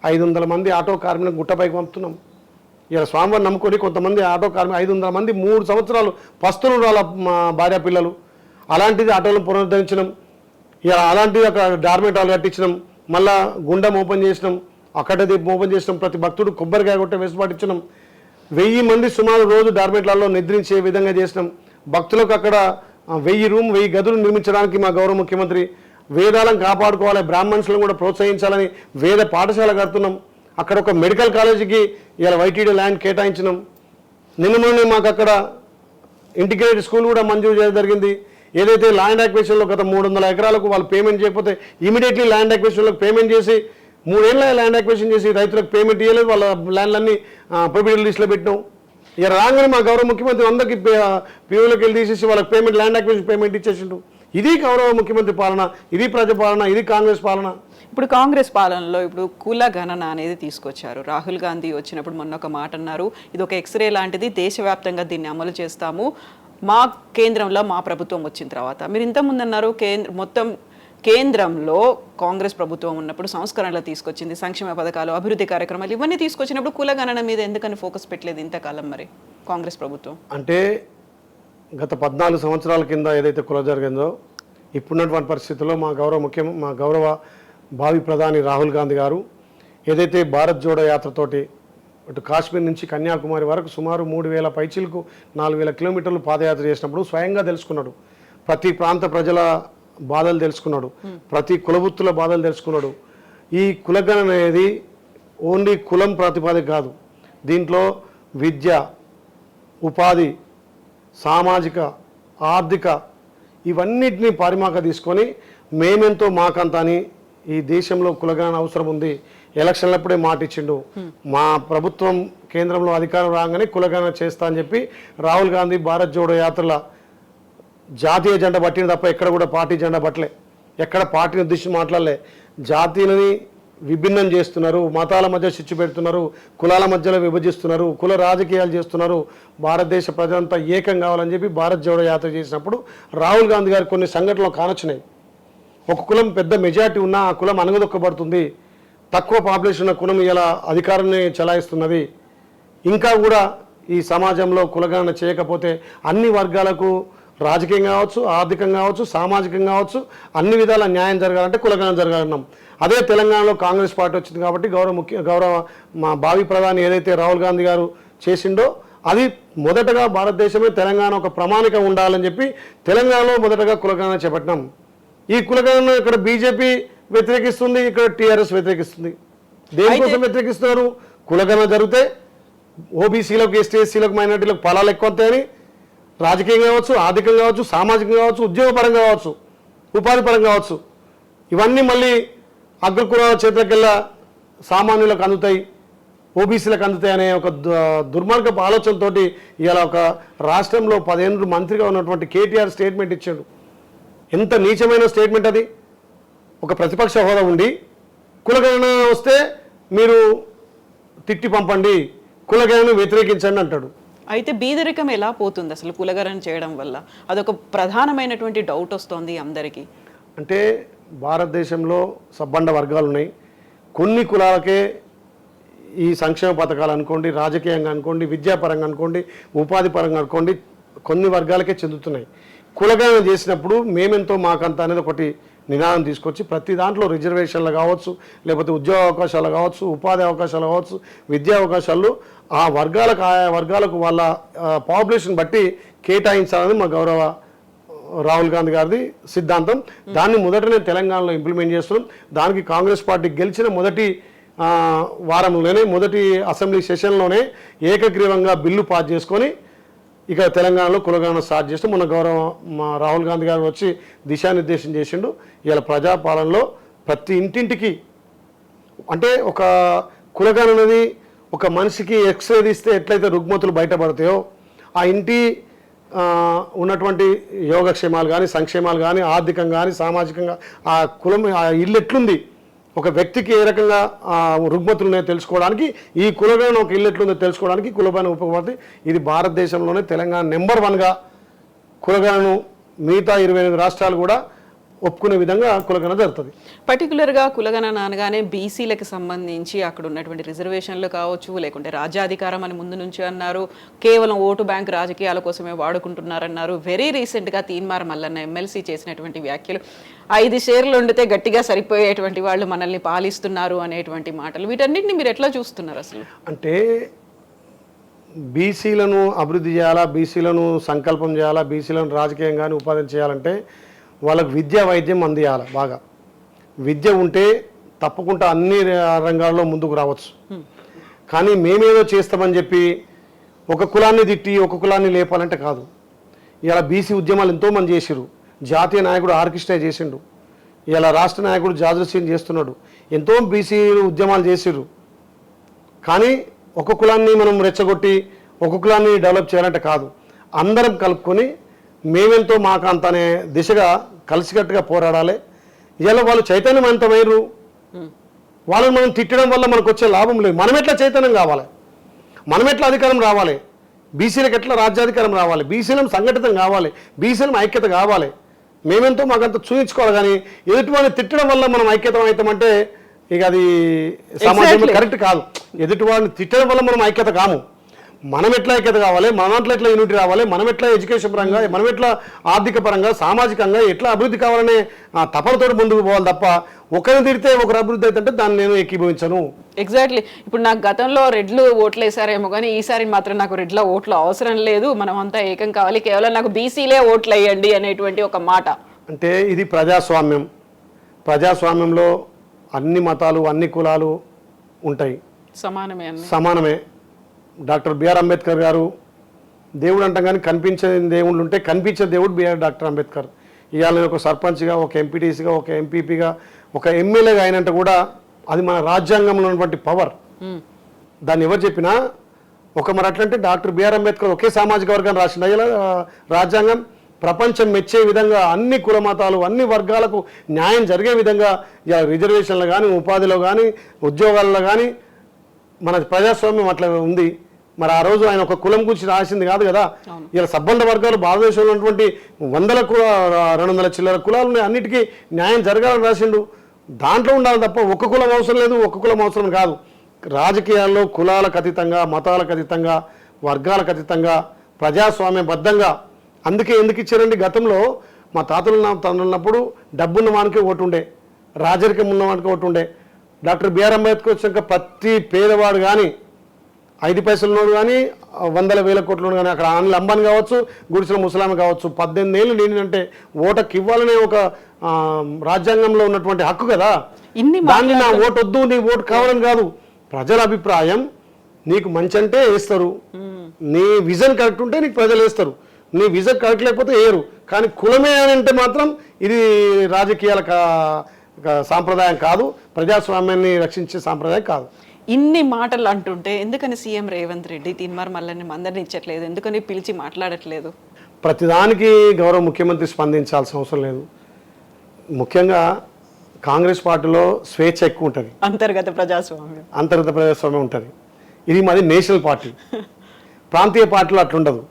500 మంది ఆటో కార్మికులను గుట్టపైకి పంపుతున్నాం. ఇలా స్వామివారిని నమ్ముకొని కొంతమంది ఆటో కార్మికులు 500 మంది 3 సంవత్సరాలు పస్తులు వాళ్ళ భార్య పిల్లలు. అలాంటిది ఆటోలను పునరుద్ధరించడం. ఇలా అలాంటిది అక్కడ డార్మెంట్ హాల్ కట్టించడం, మళ్ళా గుండం ఓపెన్ చేసినాం, అక్కడ దీపం ఓపెన్ చేసినాం, ప్రతి భక్తుడు కొబ్బరికాయ కొట్టే వెసుబాటు ఇచ్చినాం. 1000 మంది సుమారు రోజు డార్మెంట్లలో నిద్రించే విధంగా చేసినాం. భక్తులకు అక్కడ 1000 గదులు నిర్మించడానికి మా గౌరవ ముఖ్యమంత్రి వేదాలను కాపాడుకోవాలి, బ్రాహ్మణ్స్లను కూడా ప్రోత్సహించాలని వేద పాఠశాల కడుతున్నాం. అక్కడ ఒక మెడికల్ కాలేజీకి ఇలా వైటీడీ ల్యాండ్ కేటాయించినాం. నిన్ననే మాకు అక్కడ ఇంటిగ్రేటెడ్ స్కూల్ కూడా మంజూరు చేయడం జరిగింది. ఏదైతే ల్యాండ్ అక్విజిషన్లో గత 300 ఎకరాలకు వాళ్ళు పేమెంట్ చేయకపోతే ఇమీడియట్లీ ల్యాండ్ అక్విజిషన్లకు పేమెంట్ చేసి 3 ఏళ్ళ ల్యాండ్ అక్విజిషన్ చేసి రైతులకు పేమెంట్ ఇవ్వలేదు, వాళ్ళ ల్యాండ్లన్నీ ప్రొబిడెడ్ లిస్టులో పెట్టినాం. ఇక రాగానే మా గౌరవ ముఖ్యమంత్రి అందరికీ పీఓలోకి వెళ్ళి తీసేసి వాళ్ళకి పేమెంట్ ల్యాండ్ అక్విజిషన్ పేమెంట్ ఇచ్చేసిండు. ఇది గౌరవ ముఖ్యమంత్రి పాలన, ఇది ప్రజాపాలన, ఇది కాంగ్రెస్ పాలన. ఇప్పుడు కాంగ్రెస్ పాలనలో ఇప్పుడు కుల గణన అనేది తీసుకొచ్చారు. రాహుల్ గాంధీ వచ్చినప్పుడు మొన్న ఒక మాట అన్నారు, ఇది ఒక ఎక్స్రే లాంటిది, దేశవ్యాప్తంగా దీన్ని అమలు చేస్తాము మా కేంద్రంలో మా ప్రభుత్వం వచ్చిన తర్వాత. మీరు ఇంతకుముందు అన్నారు మొత్తం కేంద్రంలో కాంగ్రెస్ ప్రభుత్వం ఉన్నప్పుడు సంస్కరణలు తీసుకొచ్చింది, సంక్షేమ పథకాలు, అభివృద్ధి కార్యక్రమాలు ఇవన్నీ తీసుకొచ్చినప్పుడు కుల గణన మీద ఎందుకని ఫోకస్ పెట్టలేదు ఇంతకాలం మరి కాంగ్రెస్ ప్రభుత్వం? అంటే గత 14 సంవత్సరాల కింద ఏదైతే కుల జరిగిందో ఇప్పుడున్నటువంటి పరిస్థితుల్లో మా గౌరవ భావి ప్రధాని రాహుల్ గాంధీ గారు ఏదైతే భారత్ జోడో యాత్రతోటి ఇటు కాశ్మీర్ నుంచి కన్యాకుమారి వరకు సుమారు 3000 పైచీలకు 4000 కిలోమీటర్లు పాదయాత్ర చేసినప్పుడు స్వయంగా తెలుసుకున్నాడు, ప్రతి ప్రాంత ప్రజల బాధలు తెలుసుకున్నాడు, ప్రతి కులవృత్తుల బాధలు తెలుసుకున్నాడు. ఈ కులగణన అనేది ఓన్లీ కులం ప్రాతిపదిక కాదు, దీంట్లో విద్య, ఉపాధి, సామాజిక, ఆర్థిక ఇవన్నిటిని పరిమాక తీసుకొని మేమెంతో మాకంత అని ఈ దేశంలో కులగణన అవసరం ఉంది, ఎలక్షన్లప్పుడే మాట ఇచ్చిండు, మా ప్రభుత్వం కేంద్రంలో అధికారం రాగానే కులగణన చేస్తా అని చెప్పి రాహుల్ గాంధీ భారత్ జోడో యాత్రల జాతీయ జెండా పట్టిన తప్ప ఎక్కడ కూడా పార్టీ జెండా పట్టలే, ఎక్కడ పార్టీని ఉద్దేశించి మాట్లాడలే. జాతీయులని విభిన్నం చేస్తున్నారు, మతాల మధ్య చిచ్చు పెడుతున్నారు, కులాల మధ్యలో విభజిస్తున్నారు, కుల రాజకీయాలు చేస్తున్నారు, భారతదేశ ప్రజలంతా ఏకం కావాలని చెప్పి భారత్ జోడో యాత్ర చేసినప్పుడు రాహుల్ గాంధీ గారు కొన్ని సంఘటనలు కానొచ్చినాయి. ఒక కులం పెద్ద మెజారిటీ ఉన్నా ఆ కులం అణగదొక్కబడుతుంది, తక్కువ పాపులేషన్ ఉన్న కులం ఇలా అధికారాన్ని చెలాయిస్తున్నది, ఇంకా కూడా ఈ సమాజంలో కులగణన చేయకపోతే అన్ని వర్గాలకు రాజకీయంగా కావచ్చు, ఆర్థికంగా కావచ్చు, సామాజికంగా కావచ్చు అన్ని విధాల న్యాయం జరగాలంటే కులగణన జరగాలన్నాం. అదే తెలంగాణలో కాంగ్రెస్ పార్టీ వచ్చింది కాబట్టి గౌరవ మా భావి ప్రధాని ఏదైతే రాహుల్ గాంధీ గారు చేసిండో అది మొదటగా భారతదేశమే తెలంగాణ ఒక ప్రమాణిక ఉండాలని చెప్పి తెలంగాణలో మొదటగా కులగణన చేపట్టినాం. ఈ కులగణన ఇక్కడ బీజేపీ వ్యతిరేకిస్తుంది, ఇక్కడ టీఆర్ఎస్ వ్యతిరేకిస్తుంది. దేనికోసం వ్యతిరేకిస్తున్నారు? కులగణన జరిగితే ఓబీసీలకు, ఎస్టీ/ఎస్సీలకు, మైనార్టీలకు ఫలాలు ఎక్కువ వస్తాయని, రాజకీయంగా కావచ్చు, ఆర్థికంగా కావచ్చు, సామాజికంగా కావచ్చు, ఉద్యోగపరంగా కావచ్చు, ఉపాధి పరంగా కావచ్చు, ఇవన్నీ మళ్ళీ అగ్రకులాల చేతులకెల్లా సామాన్యులకు అందుతాయి, ఓబీసీలకు అందుతాయి అనే ఒక దుర్మార్గపు ఆలోచనతోటి ఇవాళ ఒక రాష్ట్రంలో 10 ఏళ్ళు మంత్రిగా ఉన్నటువంటి కేటీఆర్ స్టేట్మెంట్ ఇచ్చాడు. ఎంత నీచమైన స్టేట్మెంట్ అది! ఒక ప్రతిపక్ష హోదా ఉండి కులగణన వస్తే మీరు తిట్టి పంపండి, కులగణను వ్యతిరేకించండి అంటాడు. అయితే బీదరికం ఎలా పోతుంది అసలు కులగణన చేయడం వల్ల? అదొక ప్రధానమైనటువంటి డౌట్ వస్తుంది అందరికీ. అంటే భారతదేశంలో సబ్బండ వర్గాలు ఉన్నాయి, కొన్ని కులాలకే ఈ సంక్షేమ పథకాలు అనుకోండి, రాజకీయంగా అనుకోండి, విద్యాపరంగా అనుకోండి, ఉపాధి పరంగా అనుకోండి, కొన్ని వర్గాలకే చెందుతున్నాయి. కులగణన చేసినప్పుడు మేమెంతో మాకంత అనేది ఒకటి నినాదం తీసుకొచ్చి ప్రతి దాంట్లో రిజర్వేషన్లు కావచ్చు, లేకపోతే ఉద్యోగ అవకాశాలు కావచ్చు, ఉపాధి అవకాశాలు కావచ్చు, విద్యా అవకాశాలు ఆ వర్గాలకు ఆయా వర్గాలకు వాళ్ళ పాపులేషన్ బట్టి కేటాయించాలని మా గౌరవ రాహుల్ గాంధీ గారిది సిద్ధాంతం. దాన్ని మొదటనే తెలంగాణలో ఇంప్లిమెంట్ చేస్తున్నాం. దానికి కాంగ్రెస్ పార్టీ గెలిచిన మొదటి వారంలోనే, మొదటి అసెంబ్లీ సెషన్లోనే ఏకగ్రీవంగా బిల్లు పాస్ చేసుకొని ఇక తెలంగాణలో కులగణన స్టార్ట్ చేస్తూ మొన్న మా రాహుల్ గాంధీ గారు వచ్చి దిశానిర్దేశం చేసిండు. ఇలా ప్రజాపాలనలో ప్రతి ఇంటింటికి అంటే ఒక కులగణన అనేది ఒక మనిషికి ఎక్స్రే తీస్తే ఎట్లయితే రుగ్మతులు బయటపడతాయో ఆ ఇంటి ఉన్నటువంటి యోగక్షేమాలు కానీ, సంక్షేమాలు కానీ, ఆర్థికంగా కానీ, సామాజికంగా ఆ కులం ఆ ఇల్లు ఎట్లుంది, ఒక వ్యక్తికి ఏ రకంగా రుగ్మతులు ఉన్నాయో తెలుసుకోవడానికి ఈ కులగణన ఒక ఇల్లు ఎట్లుందో తెలుసుకోవడానికి కులగణన ఉపయోగపడుతుంది. ఇది భారతదేశంలోనే తెలంగాణ నెంబర్ 1గా కులగణను మిగతా 28 రాష్ట్రాలు కూడా ఒప్పుకునే విధంగా కులగణన జరుగుతుంది. పర్టికులర్గా కులగణన అనగానే బీసీలకు సంబంధించి అక్కడ ఉన్నటువంటి రిజర్వేషన్లు కావచ్చు, లేకుంటే రాజ్యాధికారం అని ముందు నుంచి అన్నారు, కేవలం ఓటు బ్యాంక్ రాజకీయాల కోసమే వాడుకుంటున్నారన్నారు. వెరీ రీసెంట్గా తీన్మార్ మల్లన్న ఎమ్మెల్సీ చేసినటువంటి వ్యాఖ్యలు 5 షేర్లు ఉండితే గట్టిగా సరిపోయేటువంటి వాళ్ళు మనల్ని పాలిస్తున్నారు అనేటువంటి మాటలు, వీటన్నిటిని మీరు ఎట్లా చూస్తున్నారు అసలు? అంటే బీసీలను అభివృద్ధి చేయాలా, బీసీలను సంకల్పం చేయాలా, బీసీలను రాజకీయంగానే ఉపాధి చేయాలంటే వాళ్ళకు విద్య, వైద్యం అందియాలి. బాగా విద్య ఉంటే తప్పకుండా అన్ని రంగాల్లో ముందుకు రావచ్చు. కానీ మేమేదో చేస్తామని చెప్పి ఒక కులాన్ని తిట్టి ఒక కులాన్ని లేపాలంటే కాదు. ఇలా బీసీ ఉద్యమాలు ఎంతోమంది చేసిరు. జాతీయ నాయకుడు ఆర్ కృష్ణ చేసిండు, ఇలా రాష్ట్ర నాయకుడు జాజుల్ సింగ్ చేస్తున్నాడు, ఎంతో బీసీలు ఉద్యమాలు చేసిర్రు. కానీ ఒక కులాన్ని మనం రెచ్చగొట్టి ఒక కులాన్ని డెవలప్ చేయాలంటే కాదు, అందరం కలుపుకొని మేమెంతో మాకంత అనే దిశగా కలిసికట్టుగా పోరాడాలి. ఇలా వాళ్ళు చైతన్యవంతమైనరు, వాళ్ళని మనం తిట్టడం వల్ల మనకు వచ్చే లాభం లేదు. మనం ఎట్లా చైతన్యం కావాలి, మనం ఎట్లా అధికారం రావాలి, బీసీలకు ఎట్లా రాజ్యాధికారం రావాలి, బీసీలం సంఘటితం కావాలి, బీసీలం ఐక్యత కావాలి, మేమెంతో మాకంత చూపించుకోవాలి. కానీ ఎదుటివాడిని తిట్టడం వల్ల మనం ఐక్యతం అవుతామంటే ఇక అది సమాజంలో కరెక్ట్ కాదు. ఎదుటివాడిని తిట్టడం వల్ల మనం ఐక్యత కాము. మనం ఎట్లా ఐక్యత కావాలి, మన దాంట్లో ఎట్లా యూనిటీ రావాలి, మనం ఎట్లా ఎడ్యుకేషన్ పరంగా, మనం ఎట్లా ఆర్థిక పరంగా, సామాజికంగా ఎట్లా అభివృద్ధి కావాలనే తపనతో ముందుకు పోవాలి తప్ప ఒకరిని తిడితే ఒకరు అభివృద్ధి అవుతుంటే దాన్ని నేను ఏకీభవించను. ఎగ్జాక్ట్లీ. ఇప్పుడు నాకు గతంలో రెడ్లు ఓట్లు వేసారేమో కానీ ఈసారి మాత్రం నాకు రెడ్ల ఓట్లు అవసరం లేదు, మనం అంతా ఏకం కావాలి, కేవలం నాకు బీసీలే ఓట్లు వేయండి అనేటువంటి ఒక మాట. అంటే ఇది ప్రజాస్వామ్యం. ప్రజాస్వామ్యంలో అన్ని మతాలు అన్ని కులాలు ఉంటాయి, సమానమే. డాక్టర్ బిఆర్ అంబేద్కర్ గారు దేవుడు అంటాం కానీ కనిపించే దేవుళ్ళు ఉంటే కనిపించే దేవుడు డాక్టర్ అంబేద్కర్. ఇవాళ ఒక సర్పంచ్గా, ఒక ఎంపీటీసీగా, ఒక ఎంపీపీగా, ఒక ఎమ్మెల్యేగా అయినంటే కూడా అది మన రాజ్యాంగంలో ఉన్నటువంటి పవర్. దాన్ని ఎవరు చెప్పినా ఒక మరి అట్లంటే డాక్టర్ బిఆర్ అంబేద్కర్ ఒకే సామాజిక వర్గాన్ని రాసిన ఇలా రాజ్యాంగం ప్రపంచం మెచ్చే విధంగా అన్ని కుల మతాలు అన్ని వర్గాలకు న్యాయం జరిగే విధంగా ఇలా రిజర్వేషన్లు కానీ, ఉపాధిలో కానీ, ఉద్యోగాల్లో కానీ మన ప్రజాస్వామ్యం అట్లా ఉంది. మరి ఆ రోజు ఆయన ఒక కులం గురించి రాసింది కాదు కదా. ఇలా సబ్బండ వర్గాలు భారతదేశంలో ఉన్నటువంటి 200 చిల్లర కులాలు ఉన్నాయి, అన్నిటికీ న్యాయం జరగాలని రాసిండు. దాంట్లో ఉండాలి తప్ప ఒక్క కులం అవసరం లేదు, ఒక్క కులం అవసరం కాదు. రాజకీయాల్లో కులాలకు అతీతంగా, మతాలకు అతీతంగా, వర్గాలకు అతీతంగా, ప్రజాస్వామ్యబద్ధంగా. అందుకే ఎందుకు ఇచ్చారండి, గతంలో మా తాతలు ఉన్నప్పుడు డబ్బున్న వానికి ఓటు ఉండే, రాజరికం ఉన్న వానికి ఓటు ఉండే. డాక్టర్ బిఆర్ అంబేద్కర్ వచ్చాక ప్రతి పేదవాడు కానీ, 5 పైసలలోడు కానీ, 100,000 కోట్ల కానీ, అక్కడ అనిల్ అంబానీ కావచ్చు, గుడిసిన ముసలామి కావచ్చు, 18 ఏళ్ళు నిండినంటే ఓటకు ఇవ్వాలనే ఒక రాజ్యాంగంలో ఉన్నటువంటి హక్కు కదా. దాన్ని నా ఓటు వద్దు, నీ ఓటు కావాలని కాదు, ప్రజల అభిప్రాయం. నీకు మంచి అంటే వేస్తారు, నీ విజన్ కరెక్ట్ ఉంటే నీకు ప్రజలు వేస్తారు, నీ విజన్ కరెక్ట్ లేకపోతే వేయరు. కానీ కులమే అని అంటే మాత్రం ఇది రాజకీయాల సాంప్రదాయం కాదు, ప్రజాస్వామ్యాన్ని రక్షించే సాంప్రదాయం కాదు. ఇన్ని మాటలు అంటుంటే ఎందుకని సీఎం రేవంత్ రెడ్డి తీన్మార్ మల్లన్ని అందరిని ఇచ్చట్లేదు, ఎందుకని పిలిచి మాట్లాడట్లేదు? ప్రతిదానికి గౌరవ ముఖ్యమంత్రి స్పందించాల్సిన అవసరం లేదు. ముఖ్యంగా కాంగ్రెస్ పార్టీలో స్వేచ్ఛ ఎక్కువ ఉంటుంది, అంతర్గత ప్రజాస్వామ్యం ఉంటుంది. ఇది మాది నేషనల్ పార్టీ. ప్రాంతీయ పార్టీలో అట్లుండదు.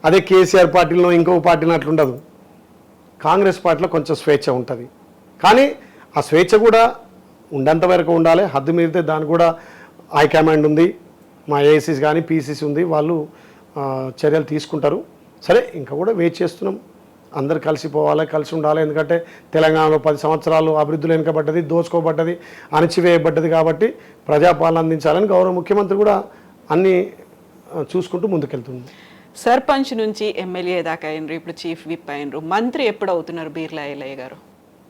అదే కేసీఆర్ పార్టీలో ఇంకో పార్టీలో అట్లుండదు. కాంగ్రెస్ పార్టీలో కొంచెం స్వేచ్ఛ ఉంటుంది. కానీ ఆ స్వేచ్ఛ కూడా ఉండంత వరకు ఉండాలి. హద్దు మీరితే దానికి కూడా హైకమాండ్ ఉంది, మా ఏఐసీస్ కానీ పీసీసీ ఉంది, వాళ్ళు చర్యలు తీసుకుంటారు. సరే, ఇంకా కూడా వెయిట్ చేస్తున్నాం. అందరు కలిసిపోవాలి, కలిసి ఉండాలి. ఎందుకంటే తెలంగాణలో 10 సంవత్సరాలు అభివృద్ధిలో వెనుకబడ్డది, దోచుకోబడ్డది, అణచివేయబడ్డది. కాబట్టి ప్రజాపాలన అందించాలని గౌరవ ముఖ్యమంత్రి కూడా అన్నీ చూసుకుంటూ ముందుకెళ్తుంది. సర్పంచ్ నుంచి ఎమ్మెల్యే దాకా అయినరు, ఇప్పుడు చీఫ్ విప్ అయినరు, మంత్రి ఎప్పుడు అవుతున్నారు బీర్లా ఐలయ్య గారు?